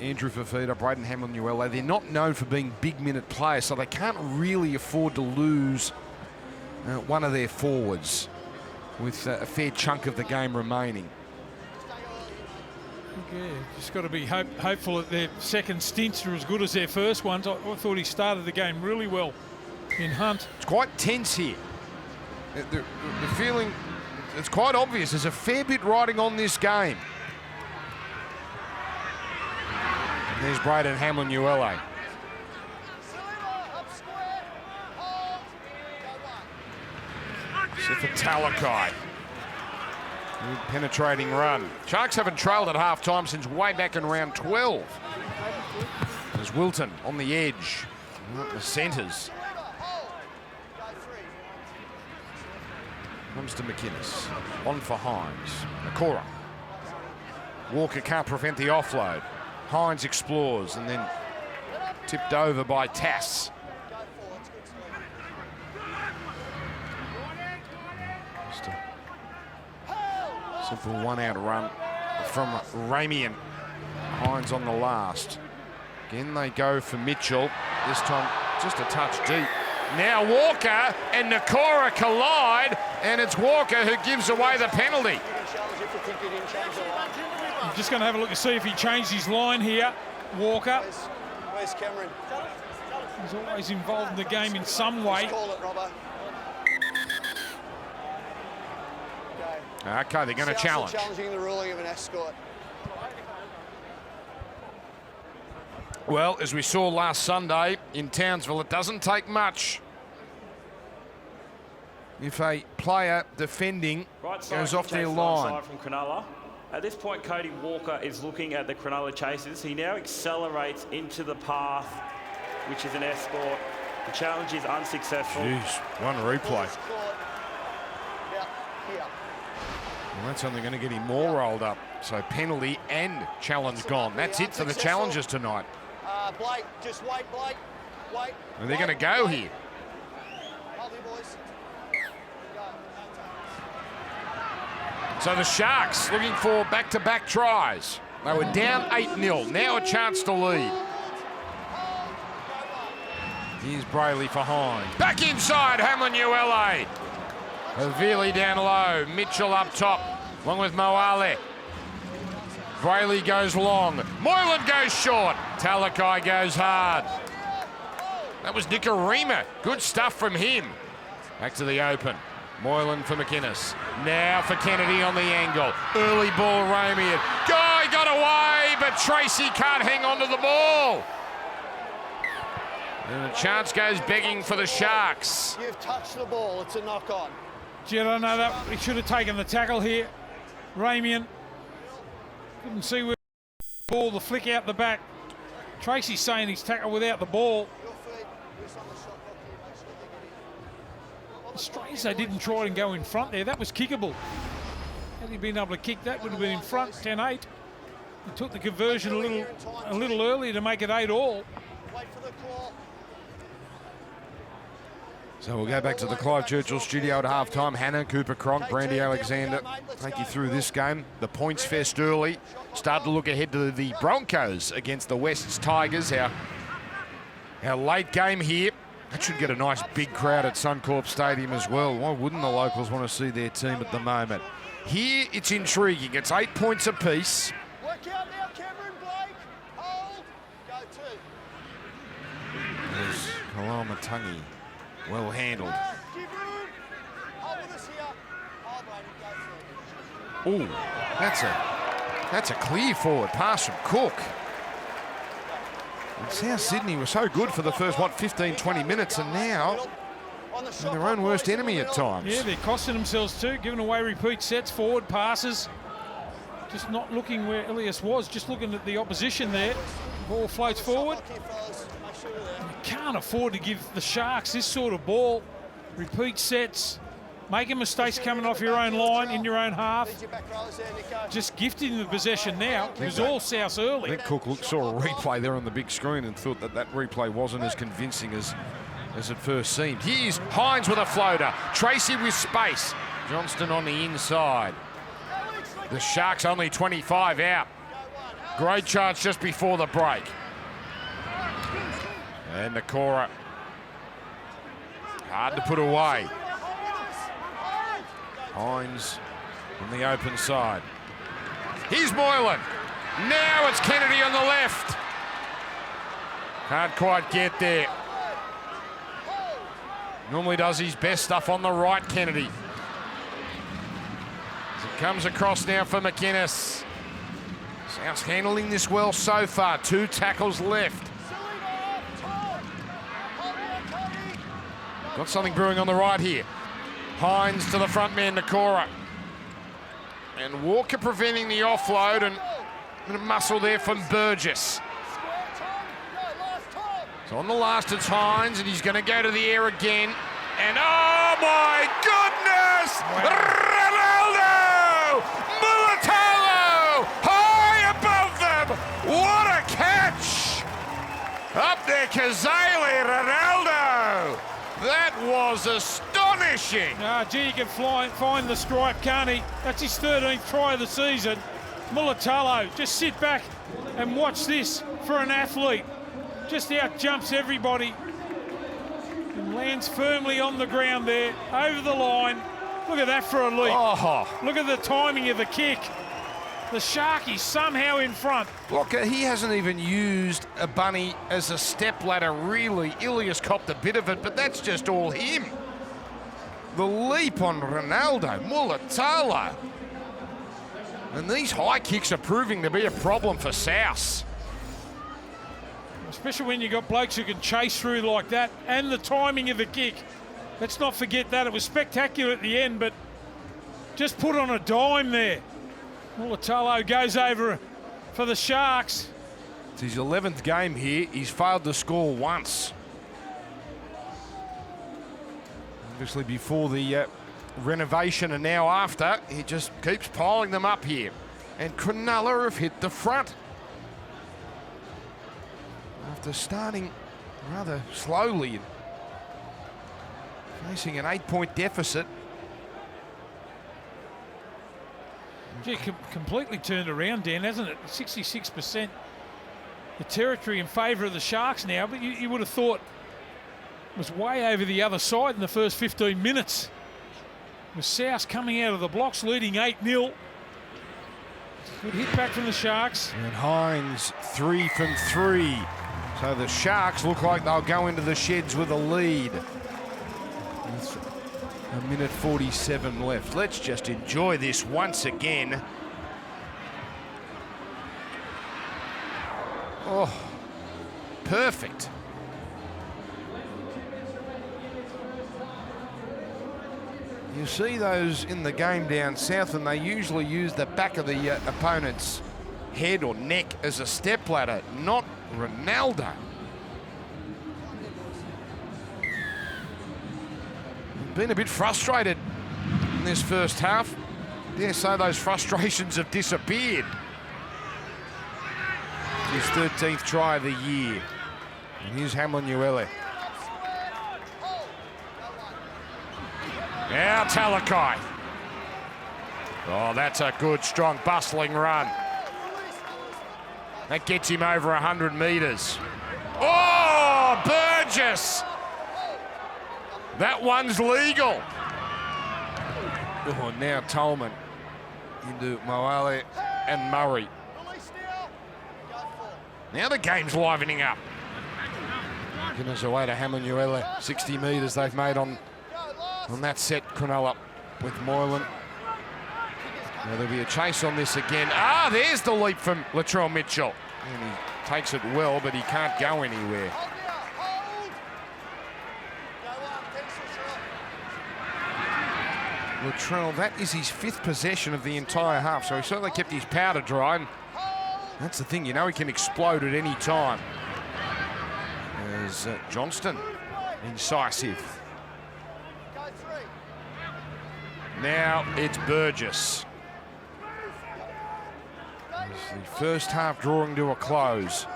Andrew Fafita, Braden Hamlin-Uele, they're not known for being big minute players, so they can't really afford to lose one of their forwards with a fair chunk of the game remaining. Yeah, just got to be hopeful that their second stints are as good as their first ones. I thought he started the game really well in Hunt. It's quite tense here. The feeling, it's quite obvious. There's a fair bit riding on this game. And there's Braden Hamlin-Uele. For Talakai. Good penetrating run. Sharks haven't trailed at half-time since way back in round 12. There's Wilton on the edge. The centres. Comes to McInnes. On for Hines. Nakora. Walker can't prevent the offload. Hines explores and then tipped over by Tass. Simple one-out run from Ramian. Hines on the last. Again, they go for Mitchell. This time, just a touch deep. Now Walker and Nakora collide, and it's Walker who gives away the penalty. I'm just going to have a look to see if he changed his line here. Walker. Where's Cameron? He's always involved in the game in some way. Let's call it, Robbo. Okay, they're going to challenge. Challenging the ruling of an escort. Well, as we saw last Sunday in Townsville, it doesn't take much. If a player defending goes off their line. From Cronulla. At this point, Cody Walker is looking at the Cronulla chasers. He now accelerates into the path, which is an escort. The challenge is unsuccessful. Jeez, one replay. Yeah, here. Well, that's only going to get him more rolled up. So penalty and challenge gone. That's it for the challengers tonight. Blake, just wait, Blake. Wait. And they're going to go here. Hold here, boys. So the Sharks looking for back-to-back tries. They were down 8-0. Now a chance to lead. Here's Brayley for Hines. Back inside, Hamlin-Uele. Havili down low. Mitchell up top, along with Moale. Brayley goes long. Moylan goes short. Talakai goes hard. That was Nikorima. Good stuff from him. Back to the open. Moylan for McInnes. Now for Kennedy on the angle. Early ball, Ramian. Guy got away, but Tracy can't hang on to the ball. And the chance goes begging for the Sharks. You've touched the ball. It's a knock-on. Gee, I don't know that. He should have taken the tackle here. Ramian. Couldn't see where the ball, the flick out the back. Tracy's saying he's tackled without the ball. Strange they didn't try and go in front there. That was kickable. Had he been able to kick that, would have been in front, 10-8. He took the conversion a little early to make it 8-all. Wait for the call. So we'll go back to the Clive Churchill studio at halftime. Hannah, Cooper Cronk, Brandy Alexander take you through this game. The points fest early. Start to look ahead to the Broncos against the West's Tigers. Our late game here. That should get a nice big crowd at Suncorp Stadium as well. Why wouldn't the locals want to see their team at the moment? Here, it's intriguing. It's 8 points apiece. Work out now, Cameron, Blake. Hold. Go two. There's Kalamatangi. Well handled. Give room. Hold with us here. Hold, Brady. Go through. Oh, that's a clear forward pass from Cook. And South Sydney was so good for the first, 15, 20 minutes, and now they're their own worst enemy at times. Yeah, they're costing themselves too, giving away repeat sets, forward passes. Just not looking where Elias was, just looking at the opposition there. Ball floats forward. You can't afford to give the Sharks this sort of ball. Repeat sets, making mistakes coming off your own line, in your own half. Just gifting the possession now. It was all South early. I think Cook saw a replay there on the big screen and thought that replay wasn't as convincing as it first seemed. Here's Hines with a floater. Tracy with space. Johnston on the inside. The Sharks only 25 out. Great chance just before the break. And Nakora. Hard to put away. Hines on the open side. Here's Moylan. Now it's Kennedy on the left. Can't quite get there. Normally does his best stuff on the right, Kennedy. As it comes across now for McInnes. South's handling this well so far. 2 tackles left. Got something brewing on the right here. Hines to the front man, Nakora. And Walker preventing the offload, and a muscle there from Burgess. So on the last it's Hines, and he's going to go to the air again. And oh my goodness! Ronaldo! Mulatalo! High above them! What a catch! Up there, Kazali, Ronaldo! That was astonishing! smashing. Gee, he can find the stripe, can't he? That's his 13th try of the season. Mulatalo, just sit back and watch this for an athlete. Just out jumps everybody and lands firmly on the ground there, over the line. Look at that for a leap. Oh. Look at the timing of the kick. The Sharkies somehow in front. Look, he hasn't even used a bunny as a step ladder, really. Ilias copped a bit of it, but that's just all him. The leap on Ronaldo, Mulatalo. And these high kicks are proving to be a problem for South. Especially when you got blokes who can chase through like that, and the timing of the kick. Let's not forget that. It was spectacular at the end, but just put on a dime there. Mulatalo goes over for the Sharks. It's his 11th game here. He's failed to score once. Obviously before the renovation and now after, he just keeps piling them up here. And Cronulla have hit the front. After starting rather slowly and facing an 8-point deficit. Gee, completely turned around, Dan, hasn't it? 66%. The territory in favour of the Sharks now, but you would have thought it was way over the other side in the first 15 minutes. With South coming out of the blocks, leading 8-0. Good hit back from the Sharks. And Hines 3 from 3. So the Sharks look like they'll go into the sheds with a lead. With a minute 47 left. Let's just enjoy this once again. Oh, perfect. You see those in the game down south, and they usually use the back of the opponent's head or neck as a stepladder, not Ronaldo. Been a bit frustrated in this first half. Dare say those frustrations have disappeared. His 13th try of the year. And here's Hamlin-Uele. Now Talakai. Oh, that's a good, strong, bustling run. That gets him over 100 metres. Oh, Burgess! That one's legal. Oh, now Tolman into Moale and Murray. Now the game's livening up. Goodness, away to Hamlin-Uele. 60 metres they've made on that set, Cronulla, with Moylan. Now there'll be a chase on this again. Ah, there's the leap from Latrell Mitchell. And he takes it well, but he can't go anywhere. Latrell, that is his 5th possession of the entire half, so he certainly kept his powder dry. And that's the thing, you know he can explode at any time. There's Johnston, incisive. Now it's Burgess. As the first half drawing to a close.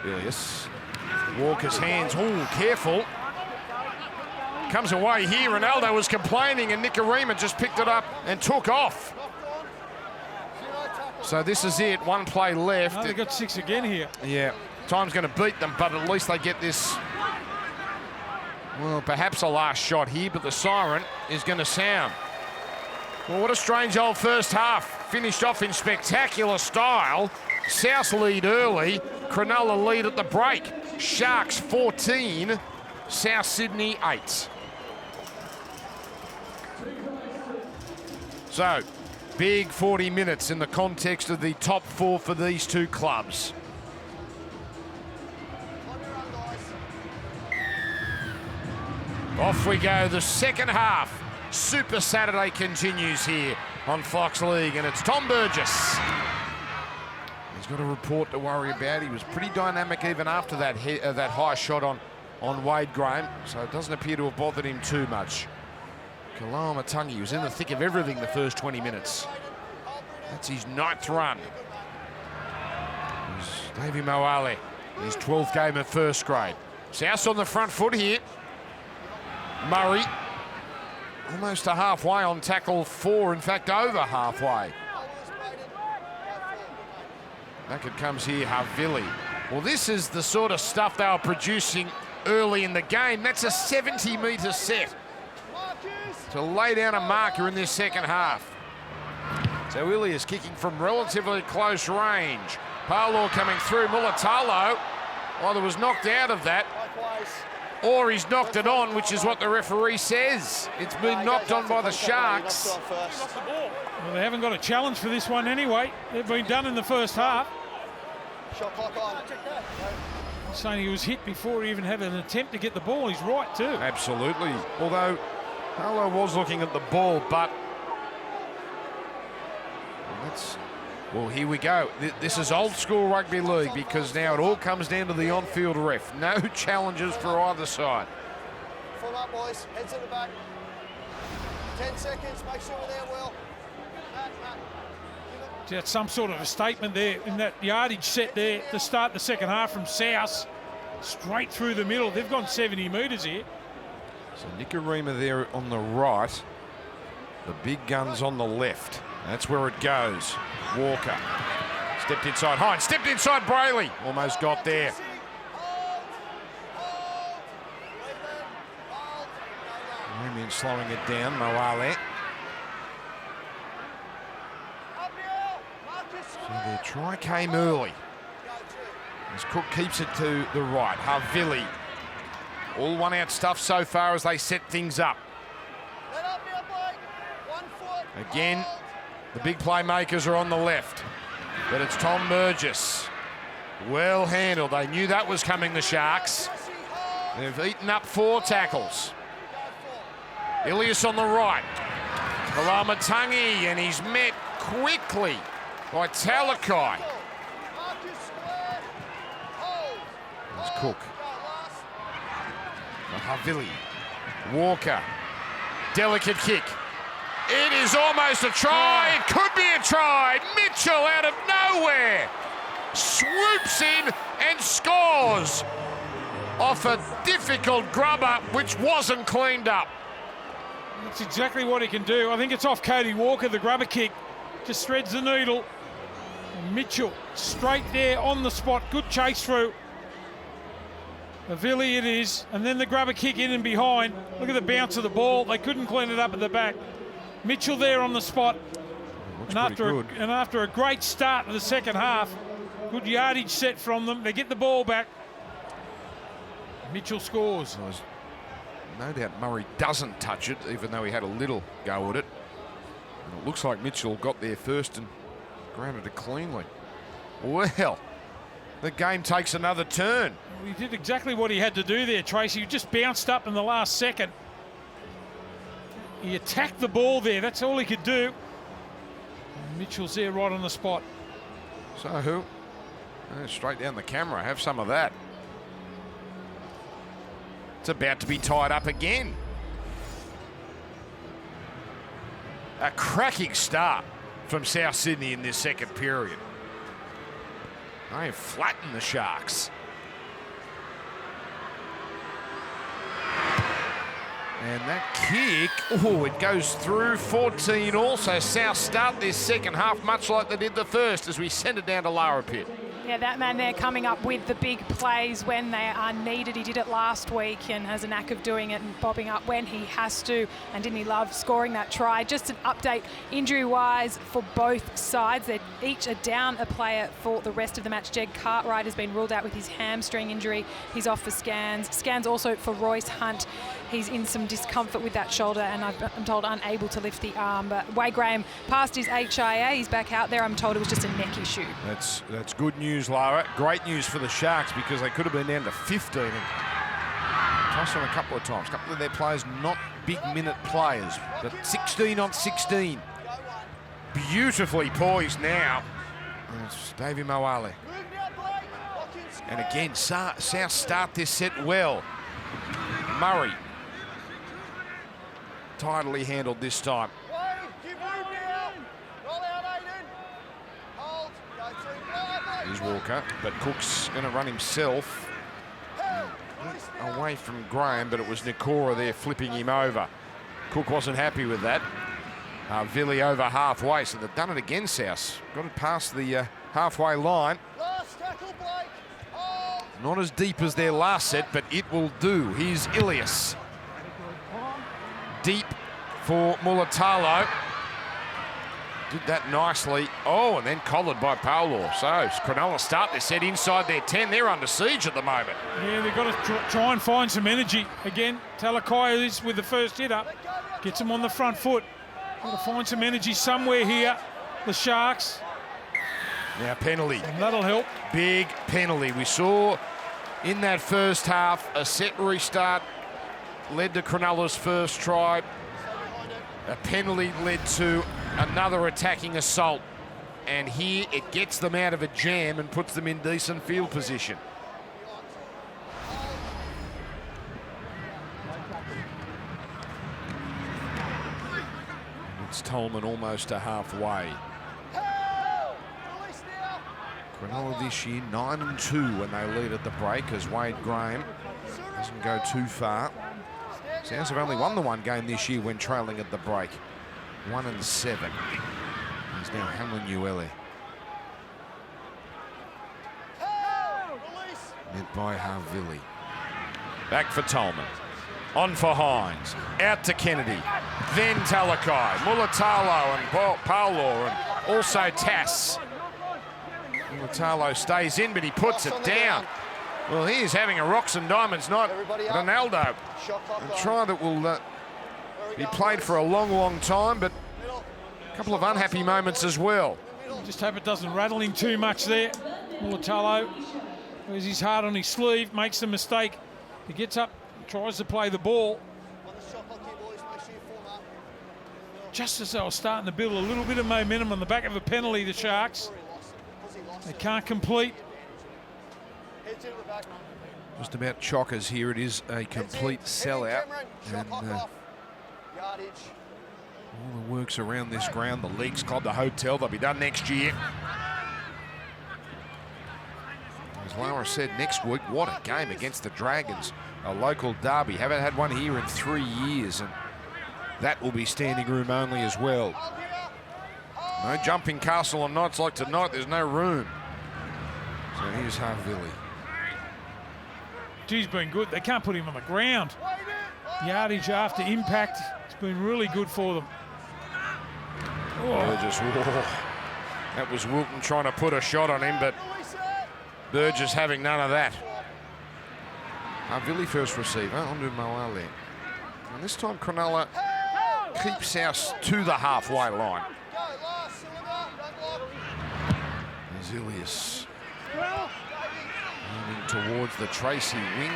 Ilias. Walker's hands, oh, careful. Comes away here. Ronaldo was complaining and Nicarima just picked it up and took off. So this is it. One play left. Oh, they got 6 again here. Yeah. Time's going to beat them, but at least they get this. Well, perhaps a last shot here, but the siren is going to sound. Well, what a strange old first half. Finished off in spectacular style. South lead early. Cronulla lead at the break. Sharks 14. South Sydney 8. So, big 40 minutes in the context of the top 4 for these two clubs. Off we go, the second half. Super Saturday continues here on Fox League, and it's Tom Burgess. He's got a report to worry about. He was pretty dynamic even after that that high shot on Wade Graham, so it doesn't appear to have bothered him too much. Kalama-Matangi was in the thick of everything the first 20 minutes. That's his 9th run. Davey Moale, his 12th game of first grade. South's on the front foot here. Murray almost to halfway on tackle 4, in fact over halfway. Back it comes here, Havili. Well, this is the sort of stuff they were producing early in the game. That's a 70-metre set to lay down a marker in this second half. So Willie is kicking from relatively close range. Paolo coming through. Mulatalo either was knocked out of that or he's knocked it on, which is what the referee says. It's been knocked on by the Sharks. Well, they haven't got a challenge for this one anyway. They've been done in the first half. Shot clock on. I'm saying he was hit before he even had an attempt to get the ball. He's right too. Absolutely. Although Paolo was looking at the ball, but well, here we go. This is old school rugby league because now it all comes down to the on-field ref. No challenges for either side. Form up, boys. Heads in the back. 10 seconds. Make sure we're there, Will. Matt. That's some sort of a statement there in that yardage set there to start the second half from South. Straight through the middle. They've gone 70 metres here. So Nicarima there on the right. The big guns on the left. That's where it goes. Walker. Stepped inside Hines. Stepped inside Brayley. Almost got there. Ramian slowing it down. Moale. So their try came early. As Cook keeps it to the right. Havili. All one-out stuff so far as they set things up. Again, the big playmakers are on the left. But it's Tom Burgess. Well handled. They knew that was coming, the Sharks. They've eaten up 4 tackles. Ilias on the right. Kalamatangi, and he's met quickly by Talakai. There's Cook. Havili. Walker. Delicate kick. It is almost a try. It could be a try. Mitchell out of nowhere swoops in and scores off a difficult grubber which wasn't cleaned up. That's exactly what he can do. I think it's off Cody Walker, the grubber kick. Just threads the needle. And Mitchell straight there on the spot. Good chase through. Havili it is. And then the grubber kick in and behind. Look at the bounce of the ball. They couldn't clean it up at the back. Mitchell there on the spot. And after a great start to the second half, good yardage set from them. They get the ball back. Mitchell scores. No doubt Murray doesn't touch it, even though he had a little go at it. And it looks like Mitchell got there first and grounded it cleanly. Well, the game takes another turn. He did exactly what he had to do there, Tracy. He just bounced up in the last second. He attacked the ball there. That's all he could do. And Mitchell's there right on the spot. So, straight down the camera. Have some of that. It's about to be tied up again. A cracking start from South Sydney in this second period. They have flattened the Sharks. And that kick, it goes through 14 also. South start this second half much like they did the first as we send it down to Lara Pit. Yeah, that man there coming up with the big plays when they are needed. He did it last week and has a knack of doing it and bobbing up when he has to. And didn't he love scoring that try? Just an update injury-wise for both sides. They each are down a player for the rest of the match. Jed Cartwright has been ruled out with his hamstring injury. He's off for scans. Scans also for Royce Hunt. He's in some discomfort with that shoulder and I'm told unable to lift the arm. But Wade Graham passed his HIA. He's back out there. I'm told it was just a neck issue. That's good news, Lara. Great news for the Sharks because they could have been down to 15 and touched on a couple of times. A couple of their players not big minute players, but 16 on 16. Beautifully poised now. It's Davey Moale. And again, South start this set well. Murray. Tidily handled this time. Here's Walker, but Cook's going to run himself. away from Graham, but it was Nikora there flipping him over. Cook wasn't happy with that. Villy over halfway, so they've done it again, South. Got it past the halfway line. Last tackle, Blake. Oh. Not as deep as their last set, but it will do. Here's Ilias. Deep for Mulatalo. Did that nicely. Oh, and then collared by Paolo. So Cronulla start their set inside their 10. They're under siege at the moment. Yeah, they've got to try and find some energy. Again, Talakai is with the first hit up. Gets them on the front foot. Got to find some energy somewhere here. The Sharks. Now penalty. And that'll help. Big penalty. We saw in that first half a set restart led to Cronulla's first try. A penalty led to another attacking assault. And here it gets them out of a jam and puts them in decent field position. It's Tolman almost to halfway. Cronulla this year 9-2 when they lead at the break, as Wade Graham doesn't go too far. Sounds have only won the one game this year when trailing at the break. 1-7. He's now Hamlin Uele. Met by Havili. Back for Tolman. On for Hines. Out to Kennedy. Then Talakai. Mulatalo and Paolo and also Tass. Mulatalo stays in, but he puts it down. Well, he is having a rocks and diamonds night. Ronaldo. A try that will be played for a long, long time, but a couple of unhappy moments as well. Just hope it doesn't rattle him too much there. Mulatalo wears his heart on his sleeve, makes a mistake. He gets up, tries to play the ball. Just as they were starting to build a little bit of momentum on the back of a penalty, the Sharks. They can't complete. Just about chockers here. It is a complete sellout. And all the works around this ground, the Leagues Club, the hotel, they'll be done next year. As Laura said, next week, what a game against the Dragons. A local derby. Haven't had one here in 3 years, and that will be standing room only as well. No jumping castle on nights like tonight. There's no room. So here's Havili. He's been good. They can't put him on the ground. Yardage after impact. It's been really good for them. Burgess, that was Wilton trying to put a shot on him, but Burgess having none of that. Havili first receiver, onto Moale. And this time Cronulla keeps South to the halfway line. Ilias moving towards the Tracy wing.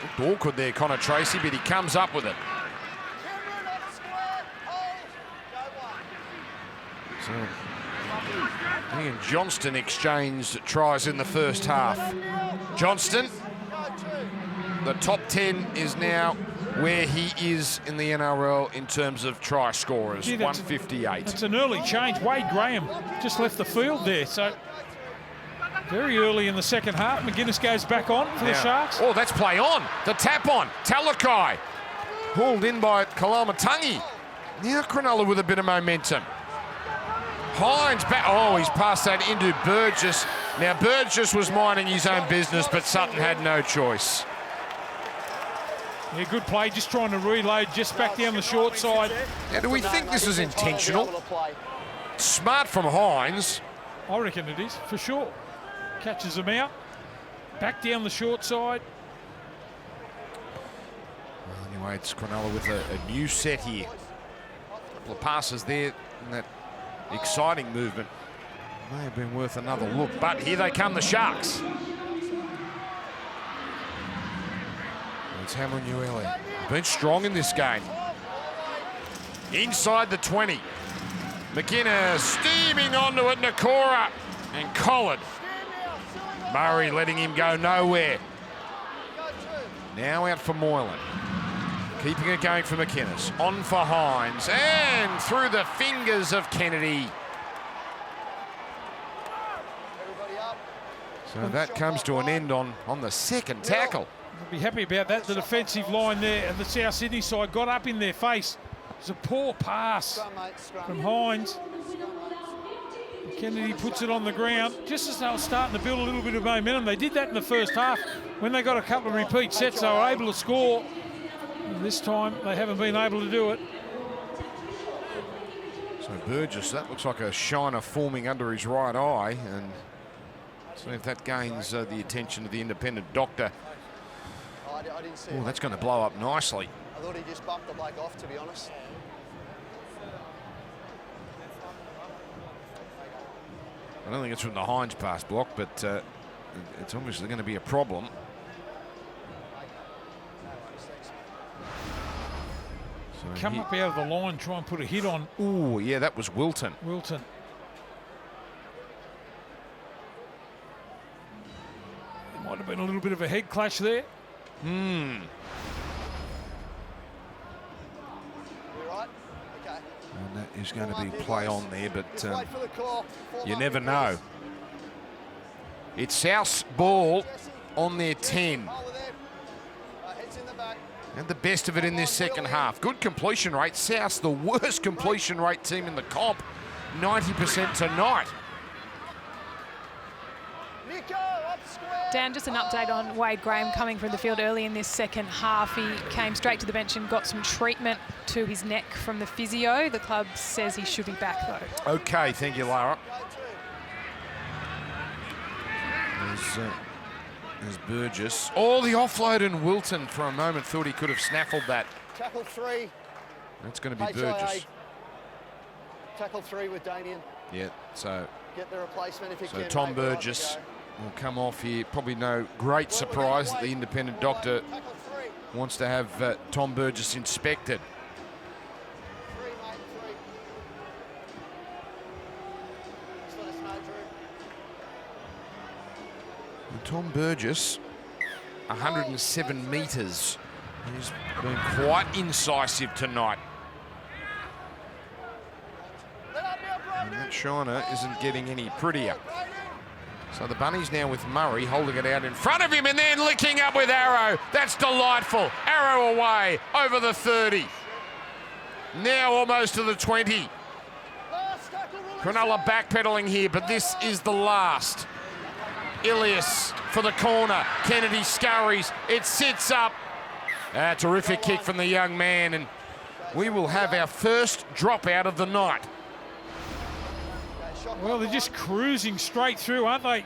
Looked awkward there, Connor Tracy, but he comes up with it. So he and Johnston exchanged tries in the first half. Johnston, the top 10 is now where he is in the NRL in terms of try scorers, 158. It's an early change. Wade Graham just left the field there, so very early in the second half. McGuinness goes back on for the Sharks. Oh, that's play on. The tap on. Talakai. Hauled in by Kalamatangi. Now Cronulla with a bit of momentum. Hines back. Oh, he's passed that into Burgess. Now Burgess was minding his own business, but Sutton had no choice. Yeah, good play, just trying to reload just back down the short side. Now, do we think this is intentional? Smart from Hines. I reckon it is, for sure. Catches them out. Back down the short side. Well, anyway, it's Cronulla with a new set here. A couple of passes there in that exciting movement. May have been worth another look, but here they come, the Sharks. It's Hamlin Uele. Been strong in this game. Inside the 20. McInnes steaming onto it, Nikora and collared. Murray letting him go nowhere. Now out for Moylan. Keeping it going for McInnes. On for Hines and through the fingers of Kennedy. So that comes to an end on the second tackle. I'll be happy about that. The defensive line there and the South Sydney side got up in their face. It's a poor pass from Hines. Kennedy puts it on the ground just as they were starting to build a little bit of momentum. They did that in the first half. When they got a couple of repeat sets, they were able to score. And this time, they haven't been able to do it. So Burgess, that looks like a shiner forming under his right eye, and see if that gains the attention of the independent doctor. I didn't see Oh, it. that's going to blow up nicely. I thought he just bumped the bloke off, to be honest. I don't think it's from the Hines pass block, but it's obviously going to be a problem. So Come up out of the line, try and put a hit on Oh, yeah, that was Wilton. Wilton. There might have been a little bit of a head clash there. Hmm. You right? Okay. And that is going to be play on there, but Just wait for the call. Form you up never your know. boys. It's South's ball Jesse, on their 10. hold with them. Heads in the back. And the best of it in this second half. Good completion rate. South's the worst completion rate team in the comp. 90% tonight. Nico, up square. Dan, just an update on Wade Graham coming from the field early in this second half. He came straight to the bench and got some treatment to his neck from the physio. The club says he should be back, though. Okay, thank you, Lara. There's Burgess. Oh, the offload, and Wilton for a moment thought he could have snaffled that. Tackle 3. That's going to be HIA. Burgess. Tackle 3 with Damien. Yeah, so Get the replacement if you can. Tom mate. We're on to Burgess go. will come off here. Probably no great surprise that the independent doctor Tackle 3. wants to have Tom Burgess inspected. 3, mate, 3. Just let us know, Drew. And Tom Burgess, 107 metres. He's been quite incisive tonight. Let up now, And Brody. that shiner isn't getting any prettier. So the Bunnies now with Murray holding it out in front of him and then licking up with Arrow. That's delightful. Arrow away over the 30. Now almost to the 20. Last tackle, release. Cronulla backpedaling here, but this is the last. Ilias for the corner. Kennedy scurries. It sits up. A terrific kick from the young man, and we will have our first dropout of the night. Well, they're just cruising straight through, aren't they?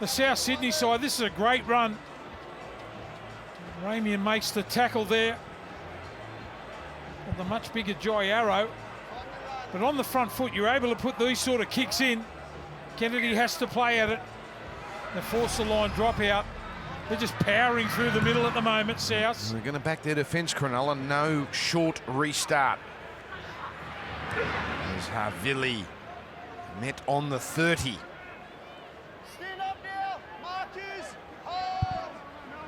The South Sydney side, this is a great run. Ramian makes the tackle there. And the much bigger Jai Arrow. But on the front foot, you're able to put these sort of kicks in. Kennedy has to play at it. They force the line dropout. They're just powering through the middle at the moment, South. We're going to back their defence, Cronulla. No short restart. There's Havili. Met on the 30. Stand up now. Marcus. Hold.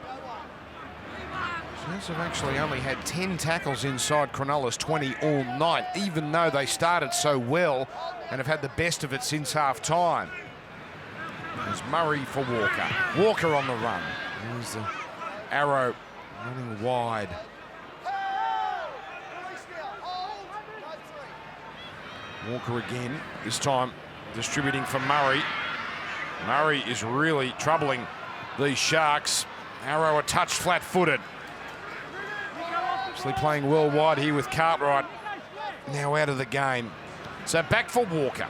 No one. Souths have actually only had 10 tackles inside Cronulla's 20 all night, even though they started so well and have had the best of it since half-time. There's Murray for Walker. Walker on the run. There's the Arrow running wide. Hold. Release now. Hold. No 3. Walker again, this time distributing for Murray. Murray is really troubling these Sharks. Arrow a touch flat-footed. Actually playing well wide here with Cartwright. Now out of the game. So back for Walker.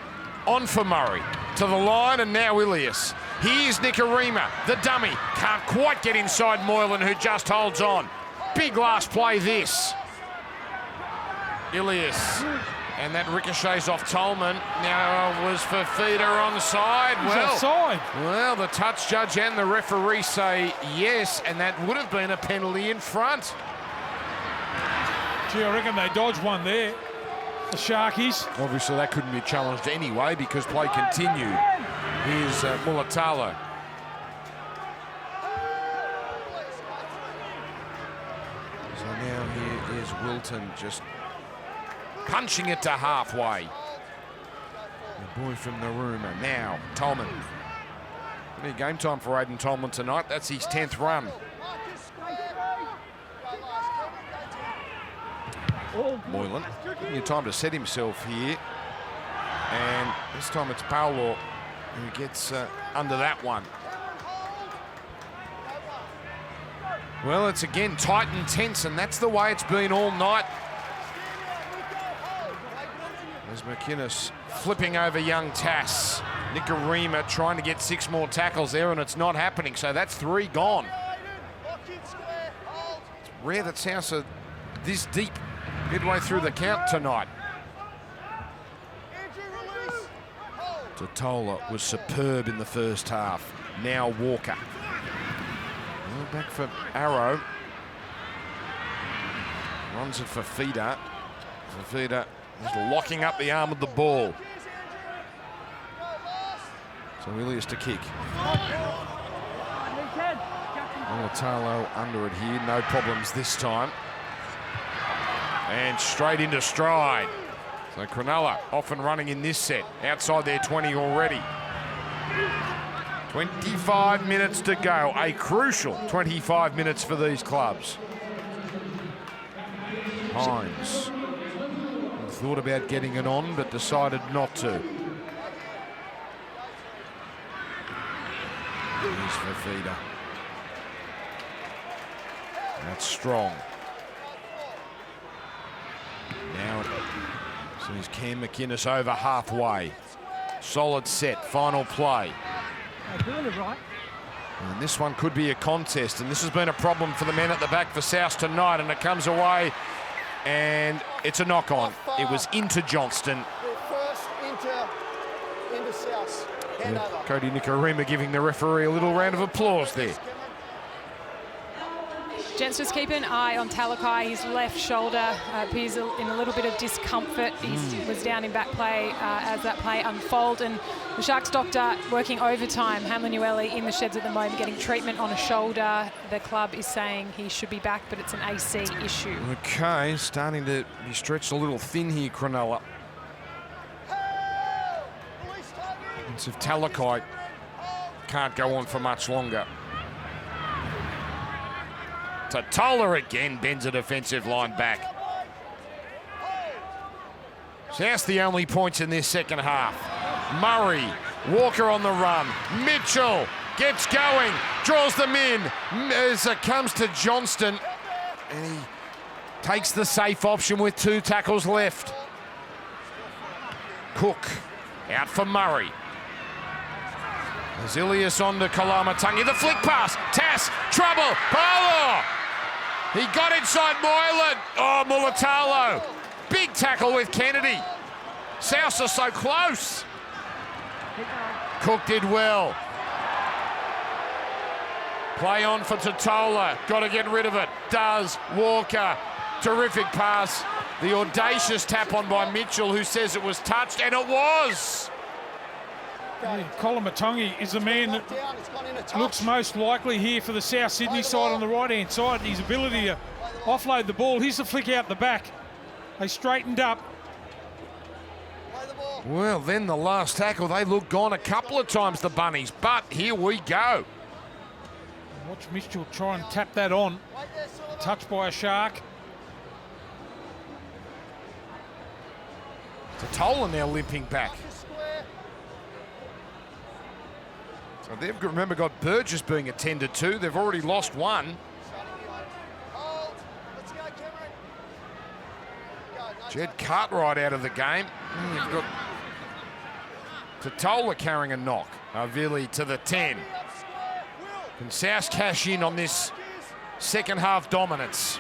On for Murray. To the line, and now Ilias. Here's Nikarima, the dummy. Can't quite get inside Moylan, who just holds on. Big last play this. Ilias. And that ricochets off Tolman. Now was for Feeder onside. He's offside. Well, the touch judge and the referee say yes, and that would have been a penalty in front. Gee, I reckon they dodged one there. The Sharkies. Obviously, that couldn't be challenged anyway because play continued. Here's Mulatalo. So now here is Wilton just punching it to halfway. The boy from Narooma. Now, Tolman. Any game time for Aidan Tolman tonight. That's his 10th run. Moylan. Giving you time to set himself here. And this time it's Paolo who gets under that one. Well, it's again tight and tense, and that's the way it's been all night. There's McInnes flipping over young Tass. Nicarima trying to get 6 more tackles there, and it's not happening, so that's 3 gone. It's rare that South are this deep midway through the count tonight. Totola was superb in the first half. Now Walker. Well, back for Arrow. Runs it for Feeder. Feeder is locking up the arm of the ball. So Ilias to kick. Mulatalo under it here, no problems this time. And straight into stride. So Cronulla off and running in this set, outside their 20 already. 25 minutes to go, a crucial 25 minutes for these clubs. Hines thought about getting it on, but decided not to. Here's for Feeder. That's strong. Now sees Cam McInnes over halfway. Solid set, final play. And this one could be a contest, and this has been a problem for the men at the back for South tonight, and it comes away, and it's a knock-on. It was into Johnston. First into South. Hand over. Cody Nicarima giving the referee a little round of applause there. Gents, just keep an eye on Talakai. His left shoulder appears in a little bit of discomfort. He was down in back play as that play unfolded. And the Sharks doctor working overtime. Hamlin-Ueli in the sheds at the moment, getting treatment on a shoulder. The club is saying he should be back, but it's an AC issue. Okay, starting to be stretched a little thin here, Cronulla. It's if Talakai can't go on for much longer. Totola again bends a defensive line back. South the only points in this second half. Murray, Walker on the run. Mitchell gets going, draws them in as it comes to Johnston. And he takes the safe option with 2 tackles left. Cook out for Murray. Ilias on to Kalamatangi. The flick pass. Tass. Trouble. Paolo. He got inside Moylan. Oh, Mulatalo. Big tackle with Kennedy. South are so close. Cook did well. Play on for Totola. Got to get rid of it. Does Walker. Terrific pass. The audacious tap on by Mitchell, who says it was touched, and it was. Kalamatangi is the man that looks most likely here for the South Sydney side on the right-hand side. His ability to offload the ball. Here's the flick out the back. They straightened up. Well, then the last tackle, they looked gone a couple of times, the Bunnies, but here we go. Watch Mitchell try and tap that on. Touched by a Shark. Totola now limping back. So they've, remember, got Burgess being attended to. They've already lost one. Jed Cartwright out of the game. You've got Totola carrying a knock. Avili to the 10. Can South cash in on this second half dominance?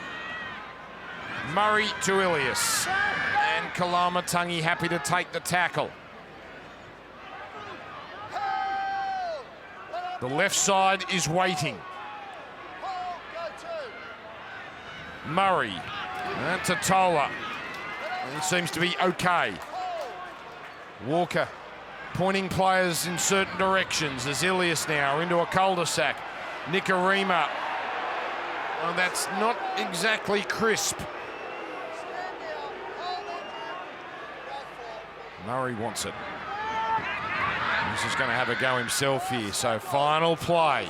Murray to Ilias. And Kalamatangi happy to take the tackle. The left side is waiting. Murray. And Totola. He seems to be okay. Walker pointing players in certain directions. As Ilias now into a cul-de-sac. Nicarima. Well, that's not exactly crisp. Murray wants it. He's just going to have a go himself here. So final play.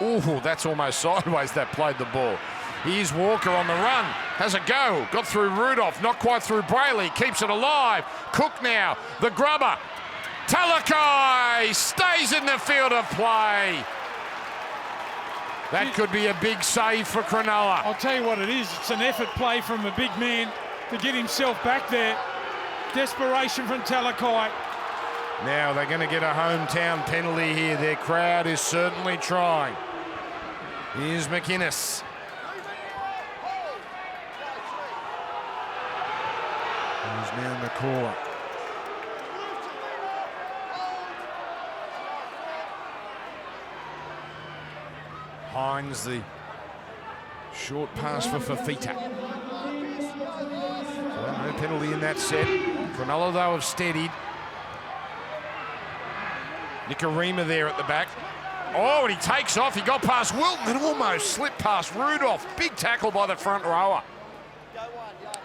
Ooh, that's almost sideways that played the ball. Here's Walker on the run. Has a go. Got through Rudolph. Not quite through Brayley. Keeps it alive. Cook now. The grubber. Talakai stays in the field of play. That could be a big save for Cronulla. I'll tell you what it is. It's an effort play from a big man to get himself back there. Desperation from Talakai. Now they're going to get a hometown penalty here. Their crowd is certainly trying. Here's McInnes. He's now in the corner. Hines, the short pass for Fafita. So no penalty in that set. Cronulla, though, have steadied. Nikarima there at the back. Oh, and he takes off. He got past Wilton and almost slipped past Rudolph. Big tackle by the front rower.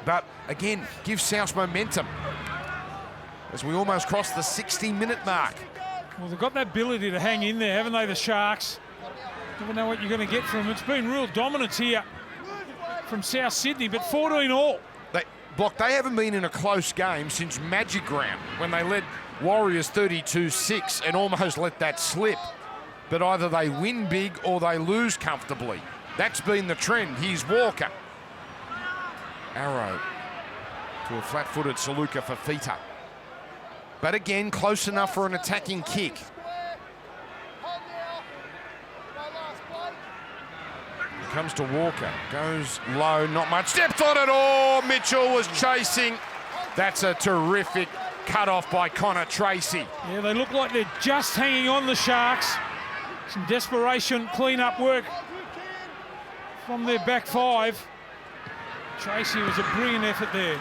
But again, gives South momentum as we almost cross the 60-minute mark. Well, they've got that ability to hang in there, haven't they, the Sharks? Never know what you're going to get from them. It's been real dominance here from South Sydney, but 14 all. They haven't been in a close game since Magic Round, when they led Warriors 32-6 and almost let that slip. But either they win big or they lose comfortably. That's been the trend. Here's Walker. Arrow to a flat-footed Saluka Fafita. But again, close enough for an attacking kick. Comes to Walker, goes low, not much, stepped on it, oh, Mitchell was chasing. That's a terrific cut-off by Connor Tracy. Yeah, they look like they're just hanging on, the Sharks. Some desperation clean-up work from their back five. Tracy was a brilliant effort there.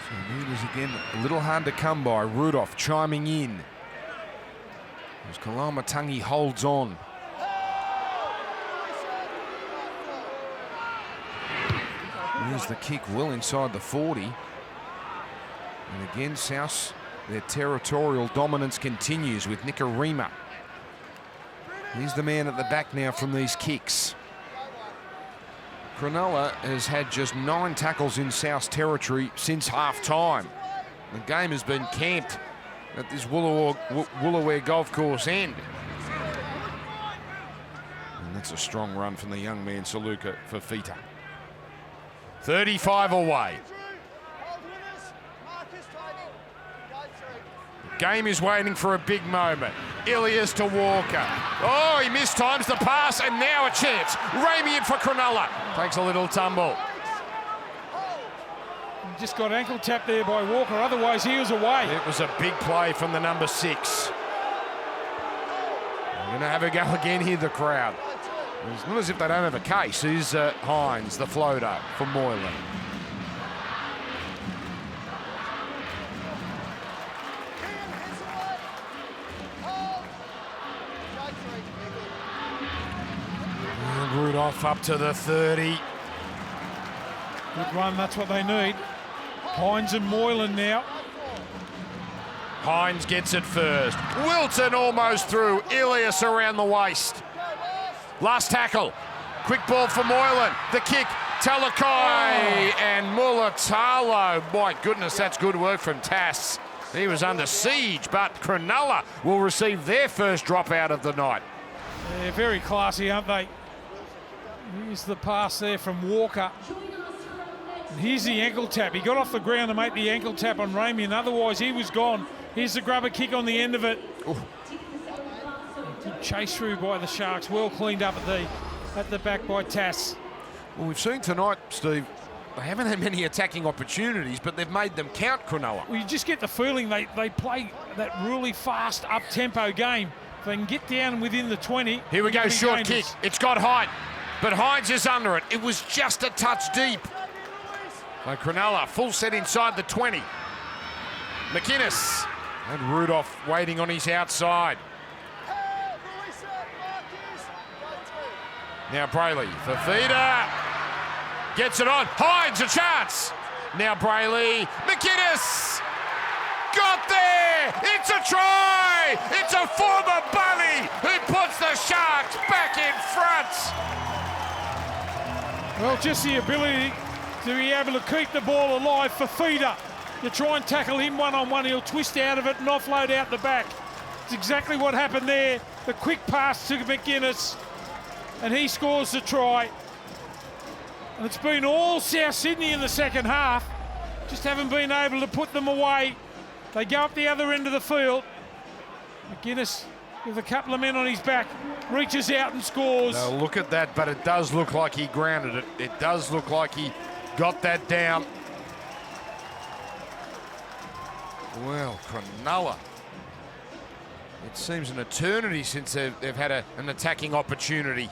So meters again, a little hard to come by. Rudolph chiming in. As Kalamatangi holds on. Here's the kick well inside the 40. And again, South, their territorial dominance continues with Nikarima. He's the man at the back now from these kicks. Cronulla has had just 9 tackles in South's territory since half-time. The game has been camped at this Woolooware Golf Course end. And that's a strong run from the young man, Saluka Fafita. 35 away. The game is waiting for a big moment. Ilias to Walker. Oh, he mistimes the pass, and now a chance. Ramey in for Cronulla. Takes a little tumble. Just got ankle tapped there by Walker, otherwise he was away. It was a big play from the number 6. They're going to have a go again here, the crowd. It's not as if they don't have a case. Here's Hines, the floater for Moylan. And Rudolph up to the 30. Good run, that's what they need. Hines and Moylan now. Hines gets it first. Wilton almost through. Ilias around the waist. Last tackle. Quick ball for Moylan. The kick. Talakai and Mulatalo. My goodness, that's good work from Tass. He was under siege, but Cronulla will receive their first dropout of the night. They're very classy, aren't they? Here's the pass there from Walker. Here's the ankle tap. He got off the ground to make the ankle tap on Ramey, and otherwise he was gone. Here's the grubber kick on the end of it. Good chase through by the Sharks. Well cleaned up at the back by Tass. Well, we've seen tonight, Steve, they haven't had many attacking opportunities, but they've made them count, Cronulla. Well, you just get the feeling they play that really fast, up-tempo game. If they can get down within the 20. Here we go, short kick. It's got height, but Hines is under it. It was just a touch deep. So Cronulla, full set inside the 20. McInnes and Rudolph waiting on his outside. Now Brayley, Fafita gets it on. Hines, a chance. Now Brayley, McInnes got there. It's a try. way. It's a former Bunny who puts the Sharks back in front. Well, just the ability to be able to keep the ball alive for Feeder. You try and tackle him one-on-one, he'll twist out of it and offload out the back. It's exactly what happened there. The quick pass to McGuinness, and he scores the try. And it's been all South Sydney in the second half. Just haven't been able to put them away. They go up the other end of the field. McGuinness, with a couple of men on his back, reaches out and scores. Now look at that, but it does look like he grounded it. It does look like he got that down. Well, Cronulla. It seems an eternity since they've had an attacking opportunity.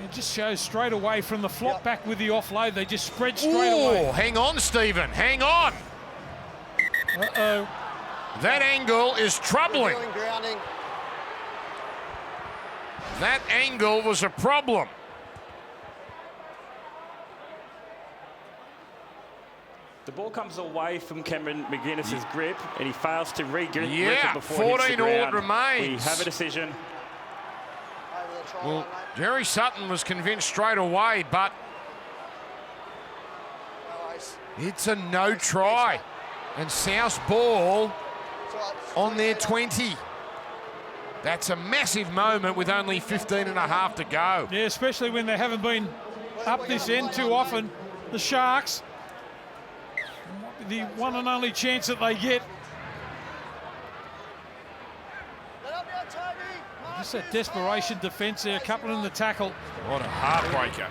It just shows straight away from the flop back with the offload. They just spread straight away. Hang on, Stephen. Hang on. Uh-oh. That angle is troubling. Grounding. That angle was a problem. The ball comes away from Cameron McGuinness's grip, and he fails to re-grip Yeah, it before it hits the 14 all it ground. remains. We have a decision. Over the try Well, line, mate. Jerry Sutton was convinced straight away, but No worries. it's a no try. And South's ball It's all right. on their 20. That's a massive moment with only 15 and a half to go. Yeah, especially when they haven't been up this end too often. The Sharks. Might be the one and only chance that they get. Let up now, Toby. Just that desperation defence there, a couple in the tackle. What a heartbreaker.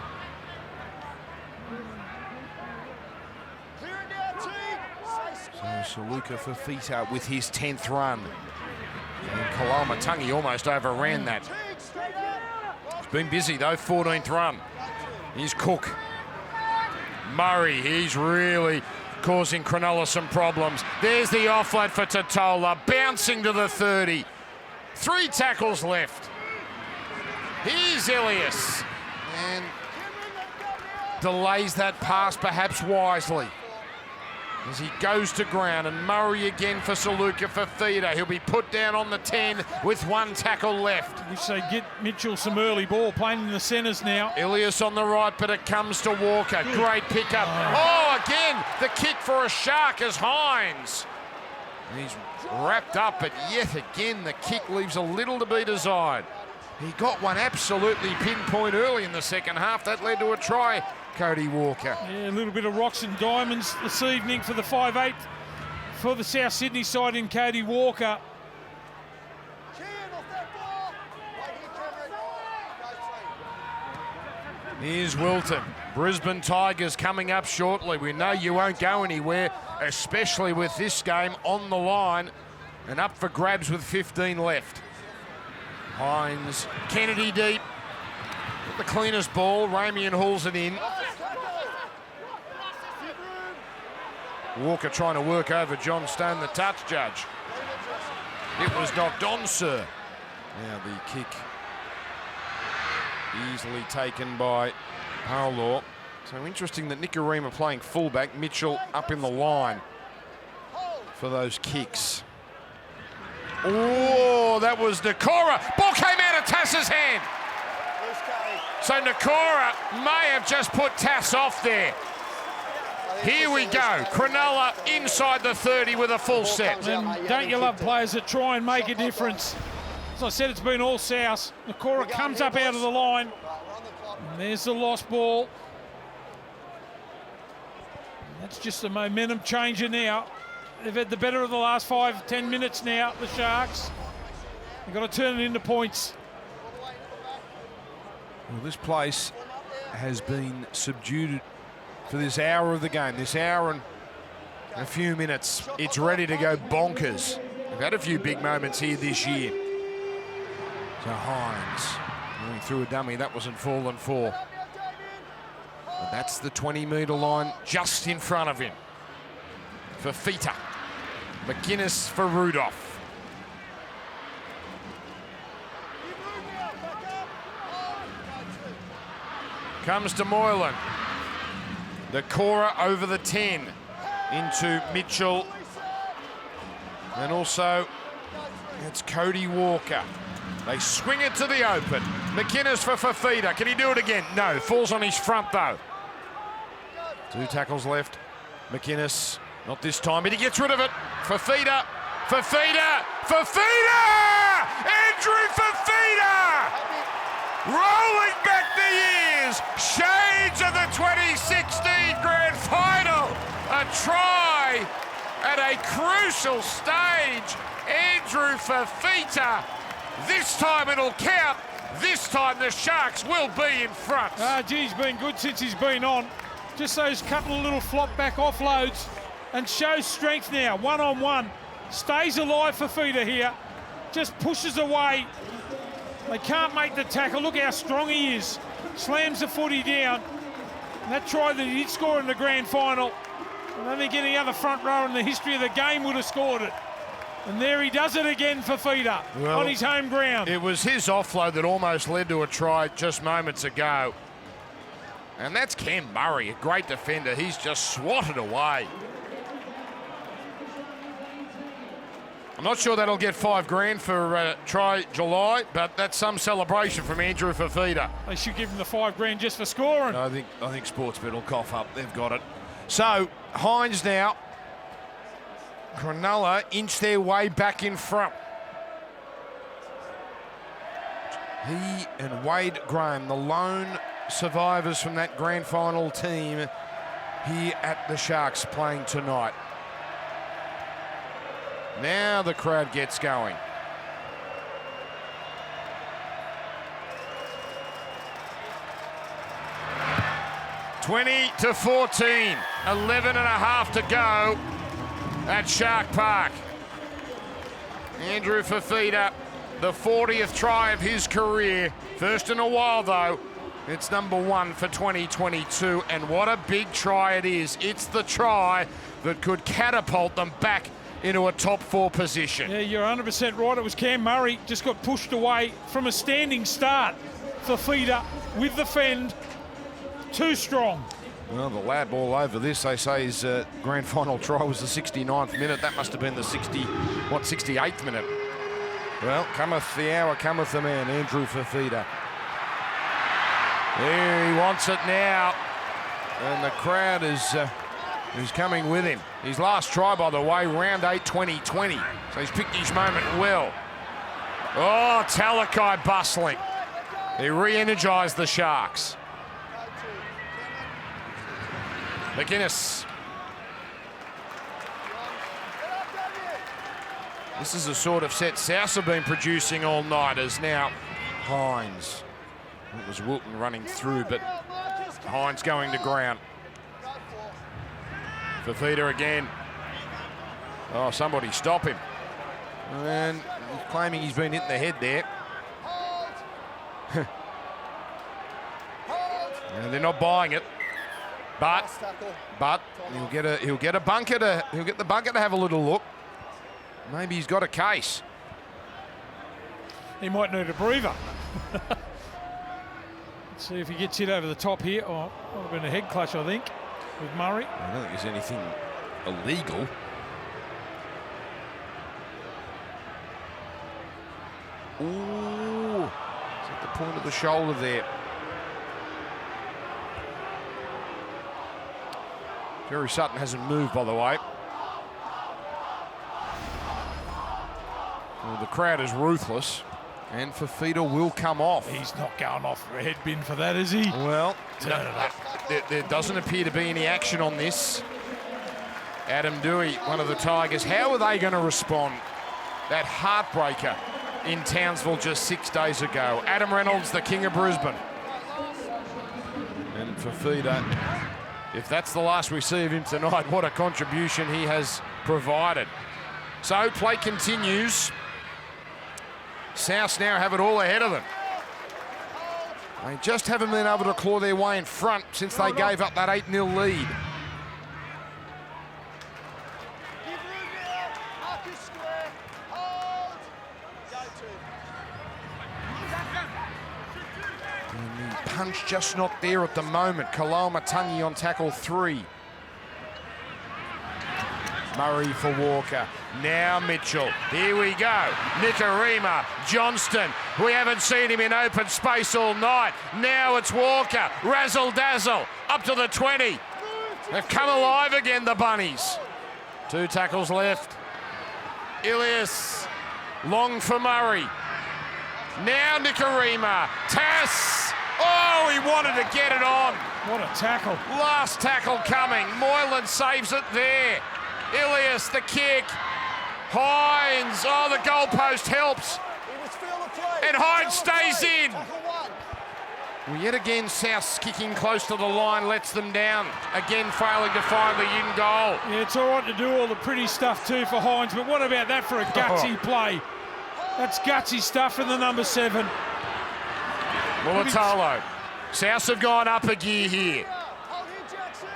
Clear it now, team. Stay square. So Saluka Fafita with his 10th run. And Kalamatangi almost overran that. Team, straight out. He's been busy though, 14th run. Here's Cook. Murray, he's really causing Cronulla some problems. There's the offload for Totola, bouncing to the 30. 3 tackles left. Here's Elias. And delays that pass perhaps wisely. As he goes to ground, and Murray again for Saluka for Feeder. He'll be put down on the 10 with 1 tackle left. Wish they get Mitchell some early ball, playing in the centres now. Elias on the right, but it comes to Walker. Great pickup. Oh, again, the kick for a Shark as Hines. And he's wrapped up, but yet again, the kick leaves a little to be desired. He got one absolutely pinpoint early in the second half. That led to a try, Cody Walker. Yeah, a little bit of rocks and diamonds this evening for the 5'8" for the South Sydney side in Cody Walker. Key in off that ball. Right here, Cameron. Go three. Here's Wilton. Brisbane Tigers coming up shortly. We know you won't go anywhere, especially with this game on the line and up for grabs with 15 left. Hines, Kennedy deep. The cleanest ball. Ramian hauls it in. Walker trying to work over John Stone, the touch judge. It was knocked on, sir. Now the kick easily taken by Paolo. So interesting that Nicarima playing fullback, Mitchell up in the line for those kicks. Oh, that was Nakora. Ball came out of Tass's hand. Loose carry. So Nakora may have just put Tass off there. Here we go. Cronulla inside the 30 with a full set. And don't you love players that try and make a difference? As I said, it's been all South. Nakora comes up out of the line. Right, we're on the clock. And there's the lost ball. That's just a momentum changer now. They've had the better of the last 5-10 minutes now, the Sharks. They've got to turn it into points. Well, this place has been subdued for this hour of the game, this hour and a few minutes. It's ready to go bonkers. We've had a few big moments here this year. So Hines going through a dummy, that wasn't fallen for. But that's the 20-metre line just in front of him. For Fita. McGuinness for Rudolph. Comes to Moylan. The Cora over the 10 into Mitchell. And also, it's Cody Walker. They swing it to the open. McInnes for Fafita. Can he do it again? No. Falls on his front, though. 2 tackles left. McInnes, not this time, but he gets rid of it. Fafita. Fafita. Fafita! Andrew Fafita! Rolling back the years. Shades of the 2016 Grand Final. A try at a crucial stage. Andrew Fafita. This time it'll count. This time the Sharks will be in front. He's been good since he's been on. Just those couple of little flop back offloads and shows strength now, one-on-one. Stays alive for Fafita here. Just pushes away. They can't make the tackle. Look how strong he is. Slams the footy down. And that try that he did score in the grand final, I don't think any other front rower in the history of the game would have scored it. And there he does it again for Fafita on his home ground. It was his offload that almost led to a try just moments ago. And that's Cam Murray, a great defender. He's just swatted away. I'm not sure that'll get $5,000 for try July, but that's some celebration from Andrew Fafita. They should give him the $5,000 just for scoring. I think Sportsbet will cough up. They've got it. So Hines now. Cronulla inch their way back in front. He and Wade Graham, the lone survivors from that grand final team here at the Sharks playing tonight. Now the crowd gets going. (20-14), 11 and a half to go at Shark Park. Andrew Fafita, the 40th try of his career. First in a while, though. It's number 1 for 2022, and what a big try it is. It's the try that could catapult them back into a top 4 position. Yeah, you're 100% right. It was Cam Murray, just got pushed away from a standing start. Fafita with the fend, too strong. Well, the lad all over this. They say his grand final try was the 69th minute. That must have been the 68th minute. Well, cometh the hour, cometh the man, Andrew Fafita. There he wants it now. And the crowd is coming with him. His last try, by the way, round 8, 2020. So he's picked his moment well. Oh, Talakai bustling. He re-energised the Sharks. McInnes. This is the sort of set South have been producing all night, as now Hines. It was Wilton running through, but Hines going to ground. Fafita again. Oh, somebody stop him. And he's claiming he's been hit in the head there. And they're not buying it. But he'll get the bunker to have a little look. Maybe he's got a case. He might need a breather. Let's see if he gets hit over the top here. Oh, might have been a head clash, I think, with Murray. I don't think there's anything illegal. Ooh, it's at the point of the shoulder there. Jerry Sutton hasn't moved, by the way. Well, the crowd is ruthless, and Fafita will come off. He's not going off for a head bin for that, is he? Well, Turn it up. There doesn't appear to be any action on this. Adam Dewey, one of the Tigers, how are they going to respond? That heartbreaker in Townsville just 6 days ago. Adam Reynolds, the king of Brisbane. And Fafita, if that's the last we see of him tonight, what a contribution he has provided. So play continues. South now have it all ahead of them. They just haven't been able to claw their way in front since they gave up that 8-0 lead. And the punch just not there at the moment. Kaloa Matangi on tackle 3. Murray for Walker. Now Mitchell. Here we go. Nikarima. Johnston. We haven't seen him in open space all night. Now it's Walker. Razzle dazzle. Up to the 20. They've come alive again, the Bunnies. 2 tackles left. Ilias. Long for Murray. Now Nikarima. Tass. Oh, he wanted to get it on. What a tackle. Last tackle coming. Moylan saves it there. Ilias, the kick. Hines. Oh, the goalpost helps. And Hines stays in. Well, yet again, South's kicking close to the line lets them down. Again, failing to find the in goal. Yeah, it's all right to do all the pretty stuff too for Hines, but what about that for a gutsy play? That's gutsy stuff for the number 7. Mulatalo. South have gone up a gear here.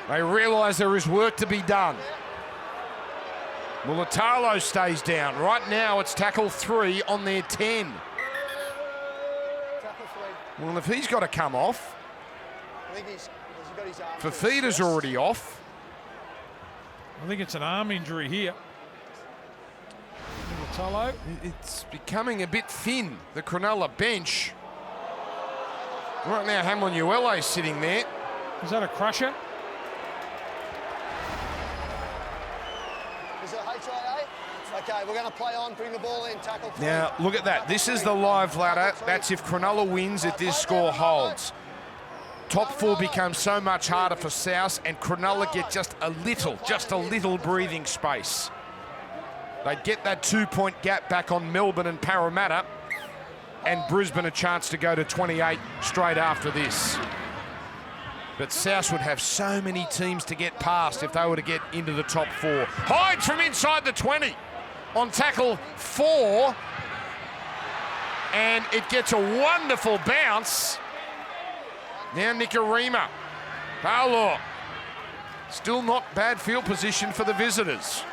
They realise there is work to be done. Mulatalo stays down. Right now it's tackle 3 on their 10. Well, if he's got to come off, Fafita's already off. I think it's an arm injury here. Mulatalo. It's becoming a bit thin, the Cronulla bench. Right now, Hamlin Uele's sitting there. Is that a crusher? Is it HIA? Okay, we're going to play on, bring the ball in, tackle 3. Now, look at that. This is the live ladder. That's if Cronulla wins, if this score holds. Top 4 becomes so much harder for South, and Cronulla get just a little breathing space. They'd get that 2-point gap back on Melbourne and Parramatta, and Brisbane a chance to go to 28 straight after this. But South would have so many teams to get past if they were to get into the top 4. Hyde from inside the 20 on tackle 4. And it gets a wonderful bounce. Now Nikarima. Paolo. Still not bad field position for the visitors.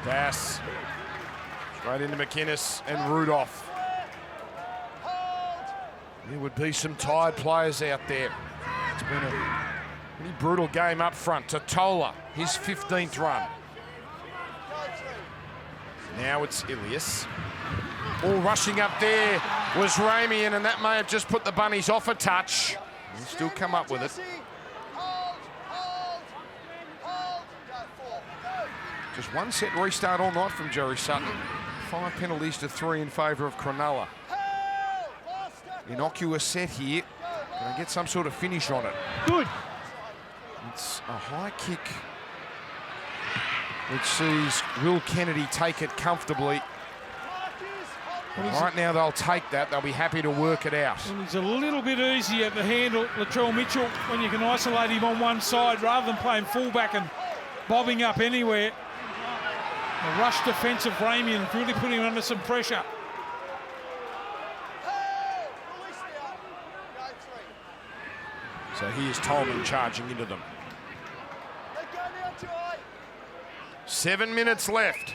Das. Straight into McInnes and Rudolph. There would be some tired players out there. It's been a pretty brutal game up front. Totola, his 15th run. Now it's Ilias. All rushing up there was Ramian, and that may have just put the Bunnies off a touch. He'll still come up with it. Just one set restart all night from Jerry Sutton. 5 penalties to 3 in favour of Cronulla. Innocuous set here. Can I get some sort of finish on it? Good. It's a high kick which sees Will Kennedy take it comfortably. Right now they'll take that. They'll be happy to work it out. And he's a little bit easy at the handle, Latrell Mitchell, when you can isolate him on one side rather than playing fullback and bobbing up anywhere. A rush defensive Ramian really put him under some pressure. So here's Tolman charging into them. 7 minutes left.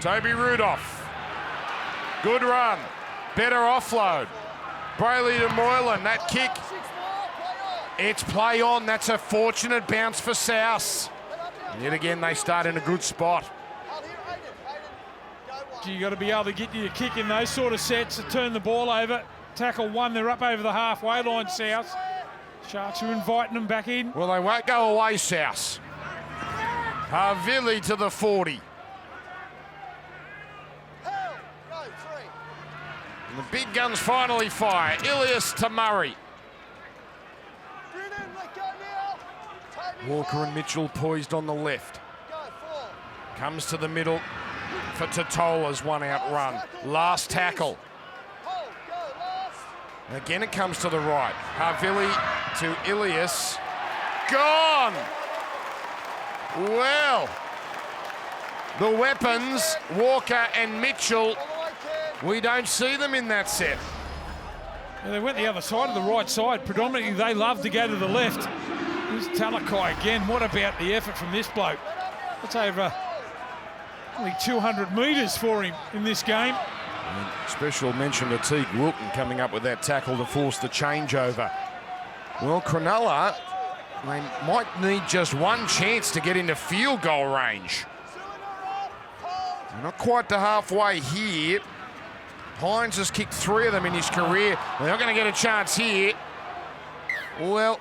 Toby Rudolph. Good run. Better offload. Brayley to Moylan. That kick. It's play on. That's a fortunate bounce for South. And yet again, they start in a good spot. You got to be able to get your kick in those sort of sets to turn the ball over. Tackle 1, they're up over the halfway line, South. Sharks are inviting them back in. Well, they won't go away, South. Havili to the 40. And the big guns finally fire. Ilias to Murray. Walker and Mitchell poised on the left. Comes to the middle for Totola's one-out run. Last tackle. Again, it comes to the right. Havili to Ilias. Gone! Well, the weapons, Walker and Mitchell, we don't see them in that set. Yeah, they went the other side of the right side. Predominantly, they love to go to the left. Here's Talakai again. What about the effort from this bloke? That's over only 200 metres for him in this game. And special mention to Teague Wilton coming up with that tackle to force the changeover. Well, Cronulla They might need just one chance to get into field goal range. They're not quite to halfway here. Hines has kicked 3 of them in his career. They're not going to get a chance here. Well,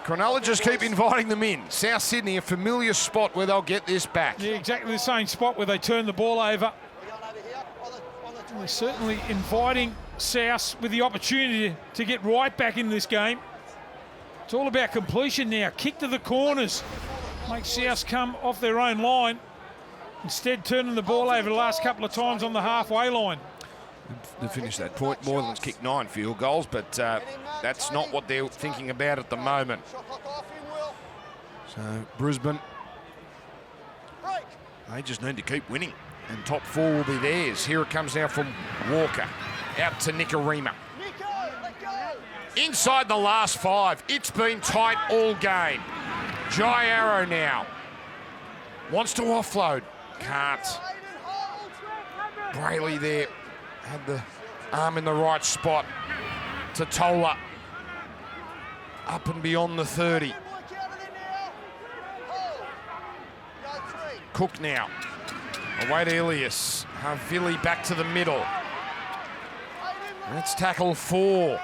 Cronulla just keep inviting them in. South Sydney, a familiar spot where they'll get this back. Yeah, exactly the same spot where they turn the ball over. And they're certainly inviting South with the opportunity to get right back in this game. It's all about completion now. Kick to the corners. Make South come off their own line. Instead, turning the ball over the last couple of times on the halfway line. To finish that point, Moylan's kicked 9 field goals, but that's not what they're thinking about at the moment. So Brisbane, they just need to keep winning, and top 4 will be theirs. Here it comes now from Walker, out to Nikorima. Inside the last 5, it's been tight all game. Jai Arrow now wants to offload, can't. Brayley there. Had the arm in the right spot. Totola up and beyond the 30. Cook now. Away to Ilias. Havili back to the middle. That's tackle 4.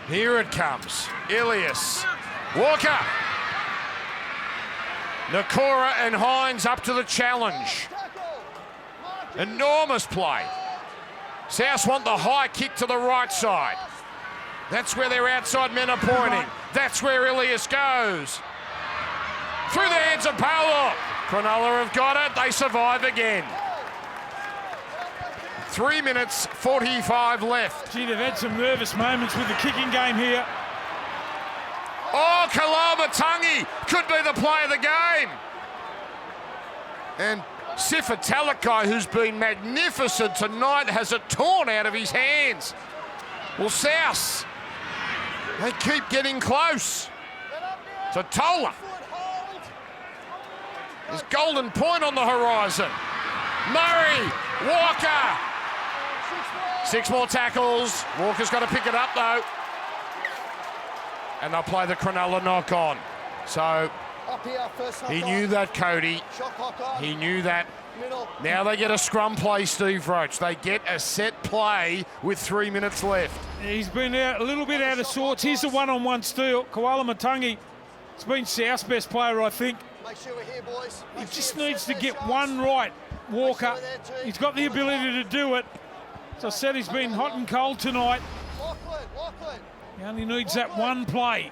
Here it comes. Ilias. Walker. Nakora and Hines up to the challenge. Enormous play. South want the high kick to the right side. That's where their outside men are pointing. That's where Ilias goes. Through the hands of Paolo. Cronulla have got it. They survive again. 3 minutes, 45 left. Gee, they've had some nervous moments with the kicking game here. Oh, Kalamatangi could be the play of the game. And Sifa Talakai, who's been magnificent tonight, has it torn out of his hands. Well, South, they keep getting close. Totola. There's Golden Point on the horizon. Murray, Walker. 6 more tackles. Walker's got to pick it up, though. And they'll play the Cronulla knock on. So he knew that, Cody. He knew that. Now they get a scrum play, Steve Roach. They get a set play with 3 minutes left. He's been out, a little bit out of sorts. Here's the one-on-one steal. Kalamatangi, it's been South's best player, I think. He just needs to get one right, Walker. He's got the ability to do it. As I said, he's been hot and cold tonight. He only needs that one play.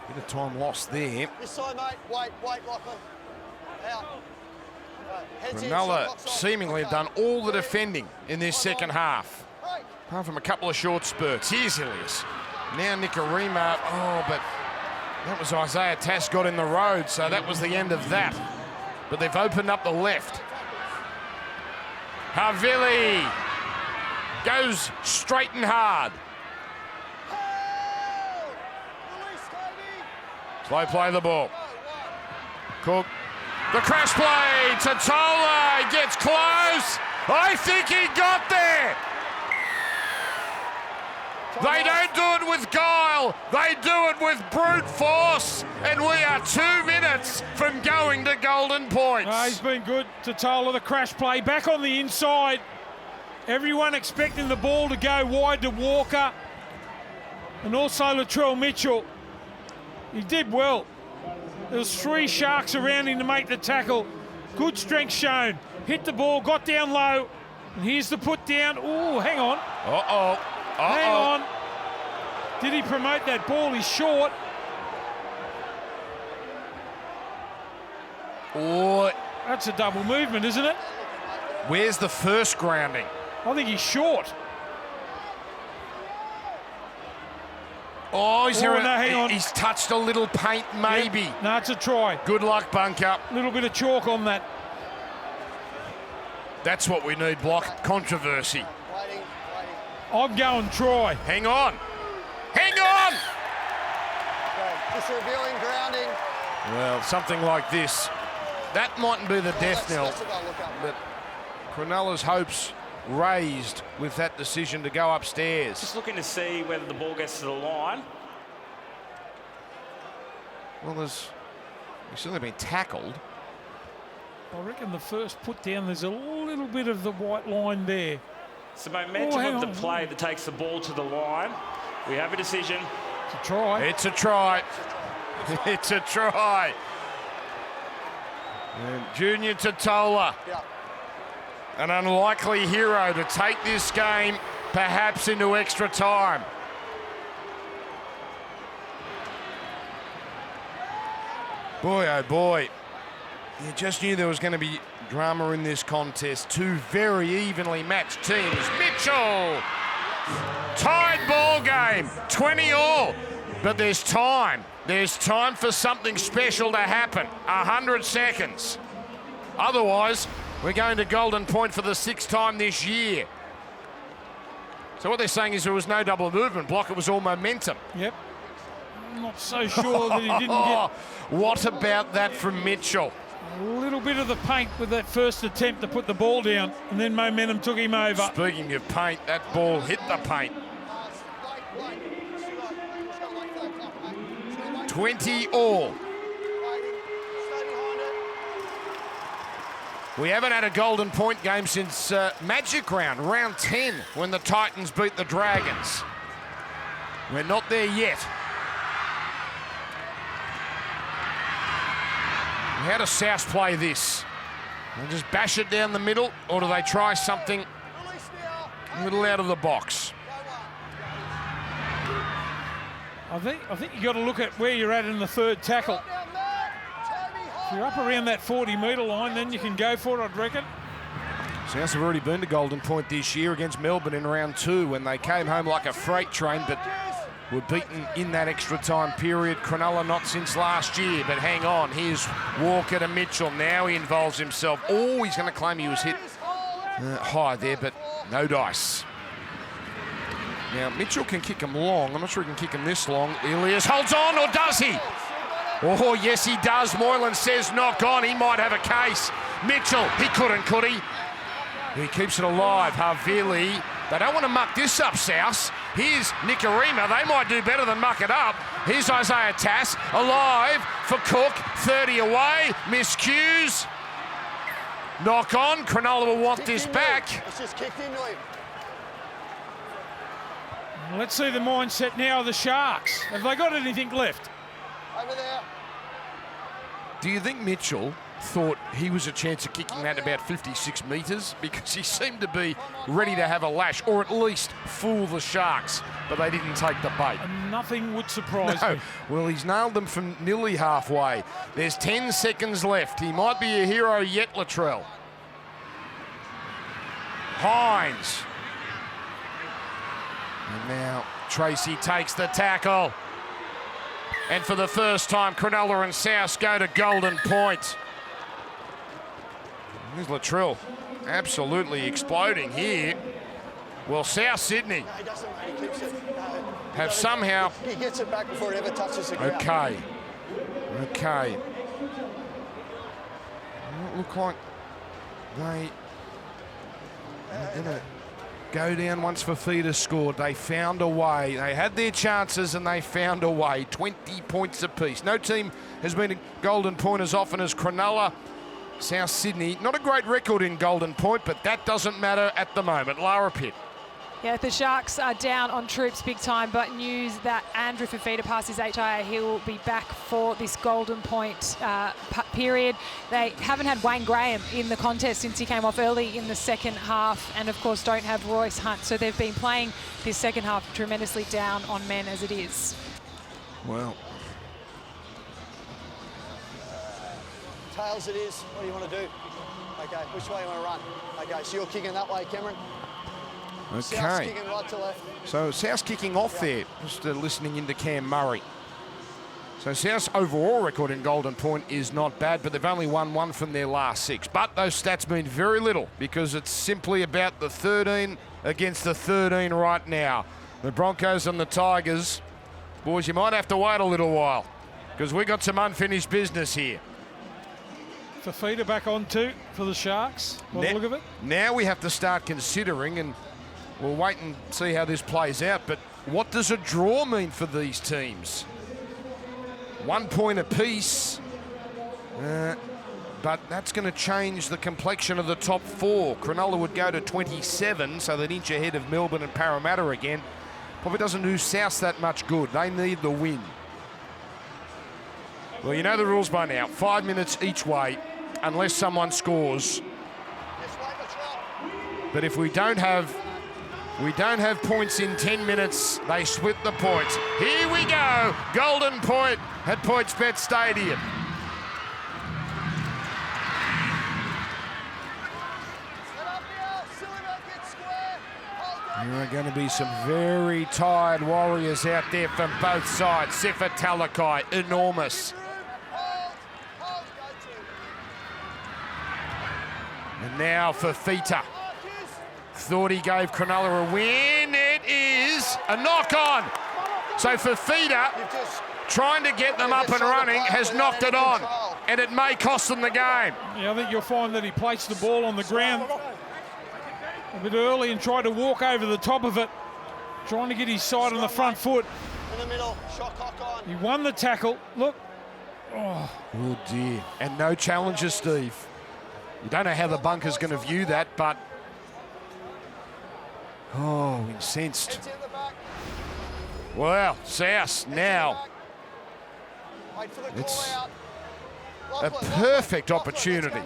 Bit of time lost there. This side, mate. Wait, Lachlan. Out. Cronulla seemingly have done all the defending in this second half, apart from a couple of short spurts. Here's Ilias. Now Nikorima. Oh, but that was Isaiah Tass got in the road, so that was the end of that. But they've opened up the left. Havili goes straight and hard. Slow play the ball. Cook. The crash play. Totola gets close. I think he got there. They don't do it with guile. They do it with brute force. And we are 2 minutes from going to golden points. He's been good. Totola, the crash play. Back on the inside. Everyone expecting the ball to go wide to Walker. And also Latrell Mitchell. He did well. There was 3 Sharks around him to make the tackle. Good strength shown. Hit the ball, got down low. And here's the put down. Oh, hang on. Hang on. Did he promote that ball? He's short. Oh, that's a double movement, isn't it? Where's the first grounding? I think he's short. Oh, is there no, hang on. He's touched a little paint, maybe. Yep. No, it's a try. Good luck, bunker. A little bit of chalk on that. That's what we need, Block. Controversy. I'm going try. Hang on. Hang on! Just reviewing grounding. Well, something like this. That mightn't be the death knell, but Cronulla's hopes raised with that decision to go upstairs. Just looking to see whether the ball gets to the line. Well, he's certainly been tackled. I reckon the first put down, there's a little bit of the white line there. It's the momentum of the play that takes the ball to the line. We have a decision. It's a try. It's a try. It's a try. And Junior Totola, an unlikely hero to take this game perhaps into extra time. Boy, oh boy. You just knew there was going to be drama in this contest. Two very evenly matched teams. Mitchell! Tied ball game, 20-all. But there's time. There's time for something special to happen. 100 seconds. Otherwise, we're going to Golden Point for the 6th time this year. So what they're saying is there was no double movement block. It was all momentum. Yep. I'm not so sure that he didn't get... What about that from Mitchell? A little bit of the paint with that first attempt to put the ball down, and then momentum took him over. Speaking of paint, that ball hit the paint. 20-all. We haven't had a Golden Point game since Magic round 10, when the Titans beat the Dragons. We're not there yet. How does South play this? They just bash it down the middle, or do they try something a little out of the box? I think you've got to look at where you're at in the third tackle. If you're up around that 40-metre line, then you can go for it, I'd reckon. South have already been to Golden Point this year against Melbourne in round 2 when they came home like a freight train, but were beaten in that extra time period. Cronulla not since last year, but hang on. Here's Walker to Mitchell. Now he involves himself. Oh, he's going to claim he was hit high there, but no dice. Now, Mitchell can kick him long. I'm not sure he can kick him this long. Elias holds on, or does he? Oh, yes, he does. Moylan says knock on. He might have a case. Mitchell, he couldn't, could he? He keeps it alive. Havili. They don't want to muck this up, South. Here's Nikarima. They might do better than muck it up. Here's Isaiah Tass. Alive for Cook. 30 away. Miscues. Knock on. Cronulla will want this back. It's just kicked into him. Let's see the mindset now of the Sharks. Have they got anything left? Over there. Do you think Mitchell thought he was a chance of kicking that about 56 metres? Because he seemed to be ready to have a lash, or at least fool the Sharks, but they didn't take the bait. And nothing would surprise me. Well, he's nailed them from nearly halfway. There's 10 seconds left. He might be a hero yet, Latrell. Hines. And now Tracy takes the tackle. And for the first time, Cronulla and South go to Golden Point. Here's Latrell absolutely exploding here. Well, South Sydney No, he doesn't, mate. He keeps it. have somehow... He gets it back before it ever touches the ground. Okay. Well, look like they're going to go down once Fafita scored. They found a way. They had their chances and they found a way. 20 points apiece. No team has been a Golden Point as often as Cronulla. South Sydney, not a great record in Golden Point, but that doesn't matter at the moment. Lara Pitt. Yeah, the Sharks are down on troops big time, but news that Andrew Fafita passes HIA, he will be back for this Golden Point period. They haven't had Wayne Graham in the contest since he came off early in the second half, and of course don't have Royce Hunt, so they've been playing this second half tremendously down on men as it is. Well, Tails it is. What do you want to do? Okay, which way you want to run? Okay, so you're kicking that way, Cameron. South's okay. kicking right to left. So South's kicking off there, just listening into Cam Murray. So South's overall record in Golden Point is not bad, but they've only won 1 from their last 6. But those stats mean very little because it's simply about the 13 against the 13 right now. The Broncos and the Tigers, boys, you might have to wait a little while because we got some unfinished business here. Fafita back on 2. for the Sharks, by the look of it. Now we have to start considering, and we'll wait and see how this plays out, but what does a draw mean for these teams? 1 point apiece, but that's going to change the complexion of the top 4. Cronulla would go to 27, so they'd inch ahead of Melbourne and Parramatta again. Probably doesn't do South that much good. They need the win. Well, you know the rules by now. 5 minutes each way, unless someone scores. But if we don't have points in 10 minutes, they split the points. Here we go. Golden point at PointsBet Stadium. There are going to be some very tired Warriors out there from both sides. Sefa Talakai, enormous. And now Fafita. Thought he gave Cronulla a win. It is a knock-on. So Fafita, trying to get them up and running, has knocked it on. And it may cost them the game. Yeah, I think you'll find that he placed the ball on the ground a bit early and tried to walk over the top of it, trying to get his side on the front foot. In the middle, shot clock on. He won the tackle. Look. Oh dear. And no challenges, Steve. You don't know how the bunker's going to view that, but... Oh, incensed. Well, South now. It's a perfect opportunity.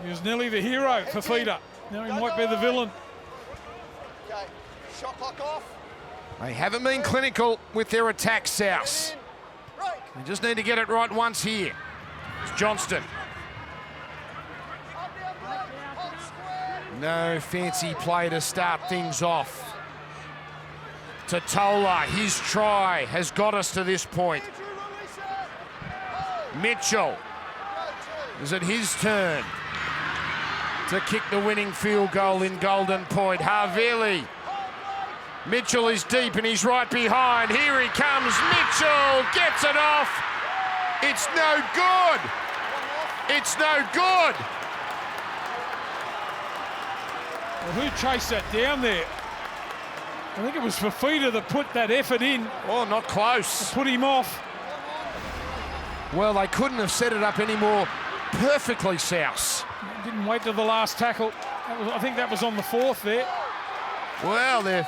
He was nearly the hero for Fafita. Now he might be the villain. Okay, shot clock off. They haven't been clinical with their attack, South. They just need to get it right once here. It's Johnston. No fancy play to start things off. Totola, his try has got us to this point. Mitchell, is it his turn to kick the winning field goal in Golden Point? Havili. Mitchell is deep and he's right behind. Here he comes. Mitchell gets it off. It's no good. It's no good. Well, who chased that down there? I think it was Fafita that put that effort in. Oh, not close. Put him off. Well, they couldn't have set it up any more perfectly, South. Didn't wait till the last tackle. I think that was on the 4th there. Well, they've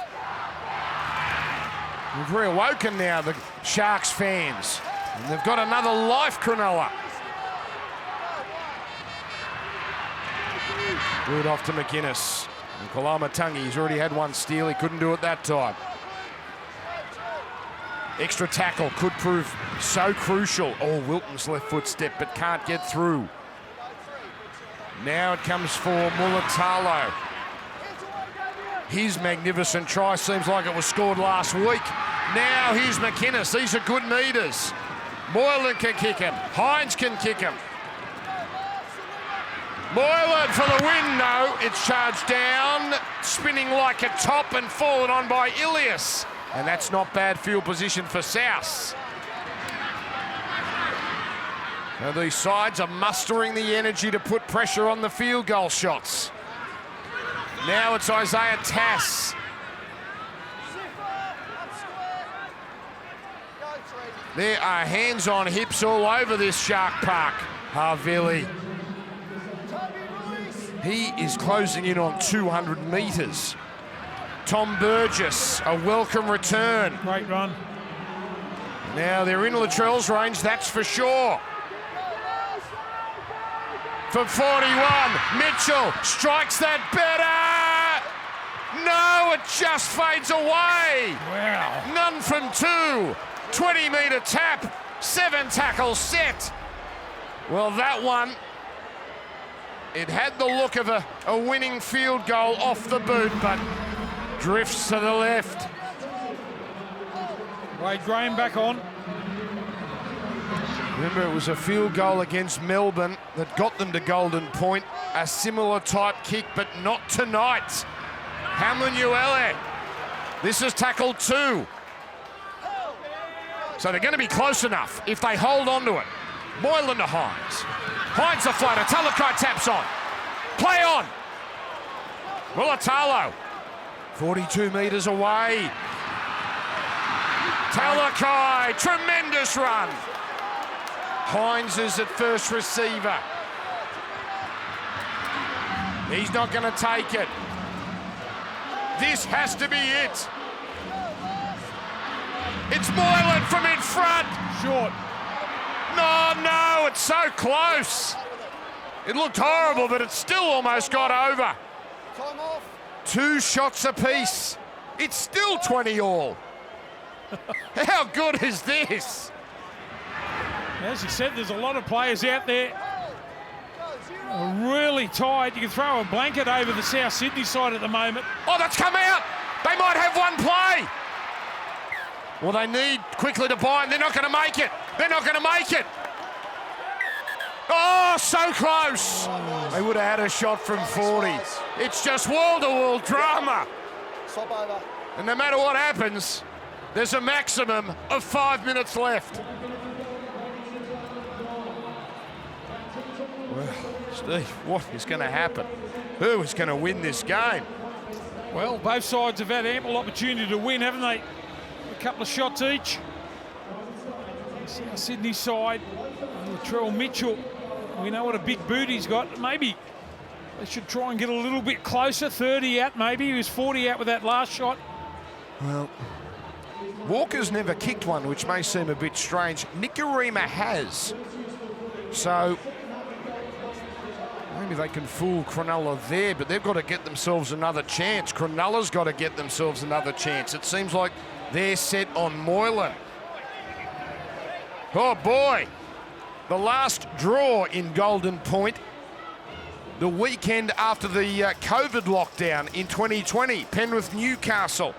reawoken now, the Sharks fans. And they've got another life, Cronulla. Good off to McInnes. And Kalamatangi, he's already had one steal. He couldn't do it that time. Extra tackle could prove so crucial. Oh, Wilton's left foot step, but can't get through. Now it comes for Mulatalo. His magnificent try seems like it was scored last week. Now here's McInnes. These are good meters. Moylan can kick him. Hines can kick him. Moylan for the win, no. It's charged down, spinning like a top and fallen on by Ilias. And that's not bad field position for South. Now these sides are mustering the energy to put pressure on the field goal shots. Now it's Isaiah Tass. There are hands on hips all over this Shark Park. Havili. He is closing in on 200 metres. Tom Burgess, a welcome return. Great run. Now they're in Latrell's range, that's for sure. From 41, Mitchell strikes that better. No, it just fades away. Wow. None from 2. 20-metre tap, 7 tackles set. Well, that one, it had the look of a winning field goal off the boot, but drifts to the left. Wade Graham back on. Remember, it was a field goal against Melbourne that got them to Golden Point. A similar type kick, but not tonight. Hamlin-Uele. This is tackle 2. So they're going to be close enough if they hold on to it. Moylan to Hines. Finds the floater. Talakai taps on. Play on. Mulatalo. 42 metres away. Talakai. Tremendous run. Hines is at first receiver. He's not going to take it. This has to be it. It's Moylan from in front. Short. No, it's so close. It looked horrible, but it still almost got over. Time off. 2 shots apiece. It's still 20 all. How good is this? As you said, there's a lot of players out there really tired. You can throw a blanket over the South Sydney side at the moment. Oh, that's come out. They might have one play. Well, they need quickly to bind. They're not going to make it. They're not going to make it. Oh, so close. They would have had a shot from 40. It's just wall-to-wall drama. Swap over. And no matter what happens, there's a maximum of 5 minutes left. Well, Steve, what is going to happen? Who is going to win this game? Well, both sides have had ample opportunity to win, haven't they? A couple of shots each. South Sydney side, Latrell Mitchell. We know what a big boot he's got. Maybe they should try and get a little bit closer. 30 out, maybe. He was 40 out with that last shot. Well, Walker's never kicked one, which may seem a bit strange. Nicarima has. So maybe they can fool Cronulla there, but they've got to get themselves another chance. Cronulla's got to get themselves another chance. It seems like they're set on Moylan. Oh boy, the last draw in Golden Point, the weekend after the COVID lockdown in 2020, Penrith Newcastle.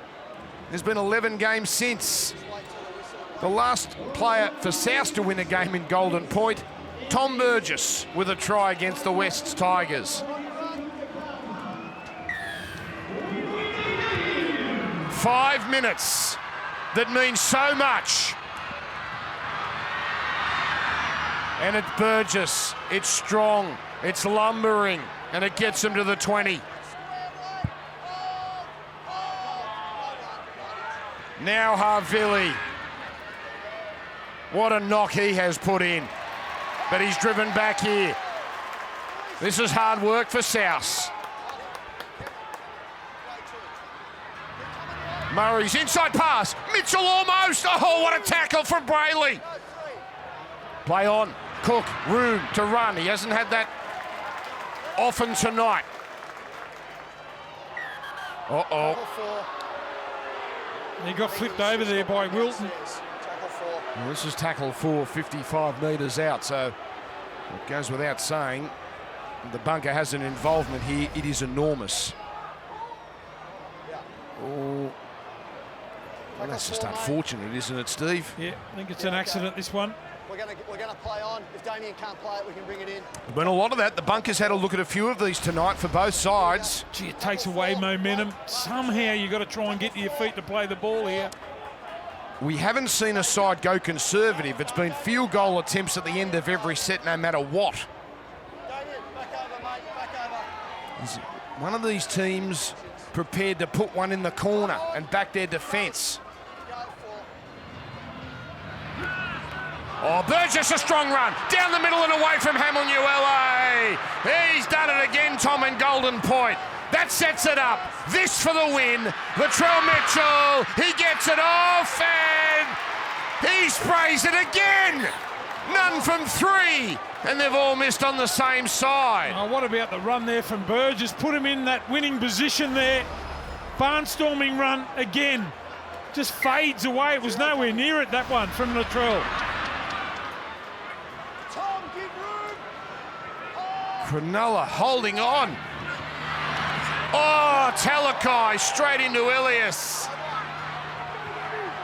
There's been 11 games since. The last player for South to win a game in Golden Point, Tom Burgess, with a try against the Wests Tigers. 5 minutes that means so much. And it's Burgess, it's strong, it's lumbering, and it gets him to the 20. Now Havili. What a knock he has put in. But he's driven back here. This is hard work for South. Murray's inside pass. Mitchell almost. Oh, what a tackle from Brayley. Play on. Cook, room to run. He hasn't had that often tonight. Uh-oh. He got flipped over there by Wilton. Well, this is tackle 4, 55 metres out, so it goes without saying. The bunker has an involvement here. It is enormous. Oh, well, that's just unfortunate, isn't it, Steve? Yeah, I think it's an accident, this one. We're going to play on. If Damien can't play it, we can bring it in. There's been a lot of that. The bunker's had a look at a few of these tonight for both sides. Gee, it takes away momentum. Somehow you've got to try and get to your feet to play the ball here. We haven't seen a side go conservative. It's been field goal attempts at the end of every set, no matter what. Damien, back over, mate. Back over. Is one of these teams prepared to put one in the corner and back their defence? Oh, Burgess, a strong run. Down the middle and away from Hamill-Uele. He's done it again, Tom, in Golden Point. That sets it up. This for the win. Latrell Mitchell, he gets it off and he sprays it again. None from 3. And they've all missed on the same side. Oh, what about the run there from Burgess? Put him in that winning position there. Barnstorming run again. Just fades away. It was nowhere near it, that one from Latrell. Cronulla holding on. Oh, Talakai straight into Elias.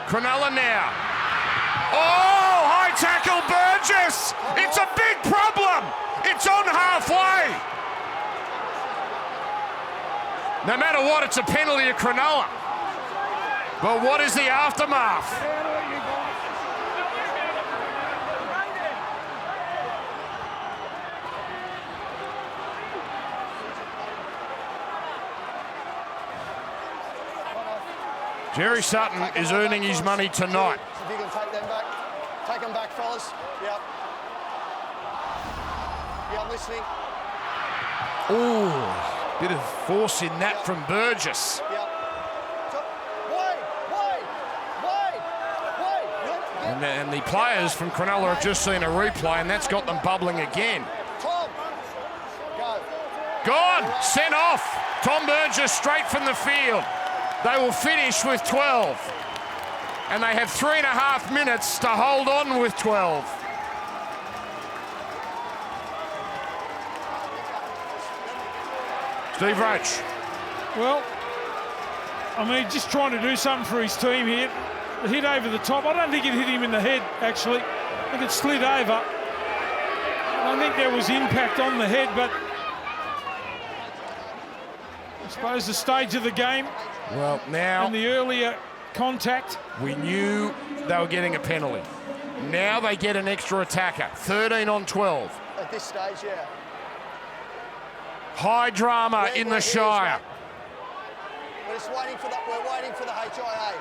Cronulla now. Oh, high tackle Burgess. It's a big problem. It's on halfway. No matter what, it's a penalty at Cronulla. But what is the aftermath? Jerry Sutton is earning his money tonight. If you can take them back. Take them back, fellas. Yep. Yeah, I'm listening. Oh, bit of force in that from Burgess. Yep. And the players from Cronulla have just seen a replay, and that's got them bubbling again. Tom, go. Gone, sent off. Tom Burgess straight from the field. They will finish with 12. And they have 3.5 minutes to hold on with 12. Steve Roach. Well, I mean, just trying to do something for his team here. The hit over the top. I don't think it hit him in the head, actually. I think it slid over. I think there was impact on the head, but I suppose the stage of the game. Well, now... And the earlier contact. We knew they were getting a penalty. Now they get an extra attacker. 13 on 12. At this stage, yeah. High drama in the Shire. We're just waiting for that. We're waiting for the HIA.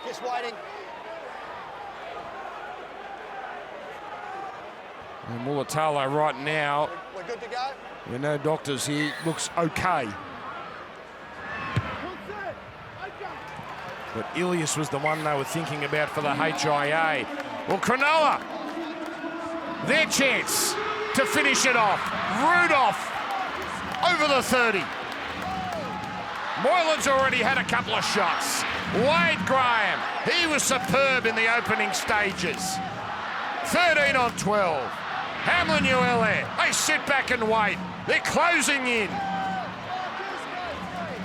Just waiting. And Mulatalo right now. We're good to go. There are no doctors here. Looks okay. But Ilias was the one they were thinking about for the HIA. Well, Cronulla, their chance to finish it off. Rudolph over the 30. Moylan's already had a couple of shots. Wade Graham, he was superb in the opening stages. 13 on 12. Hamlin Uele, they sit back and wait. They're closing in.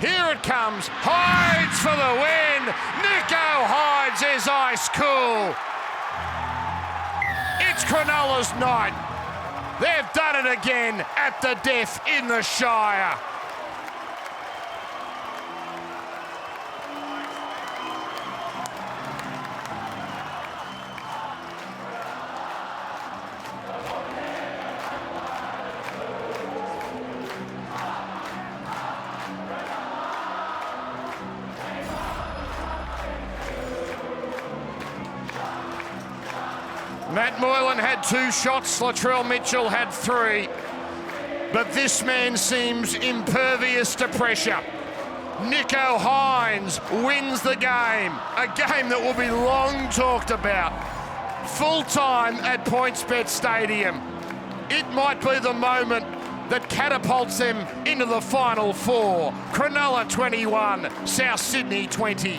Here it comes. Hydes for the win. Nico Hydes is ice cool. It's Cronulla's night. They've done it again at the death in the Shire. Matt Moylan had 2 shots, Latrell Mitchell had 3. But this man seems impervious to pressure. Nico Hynes wins the game. A game that will be long talked about. Full time at PointsBet Stadium. It might be the moment that catapults them into the Final Four. Cronulla 21, South Sydney 20.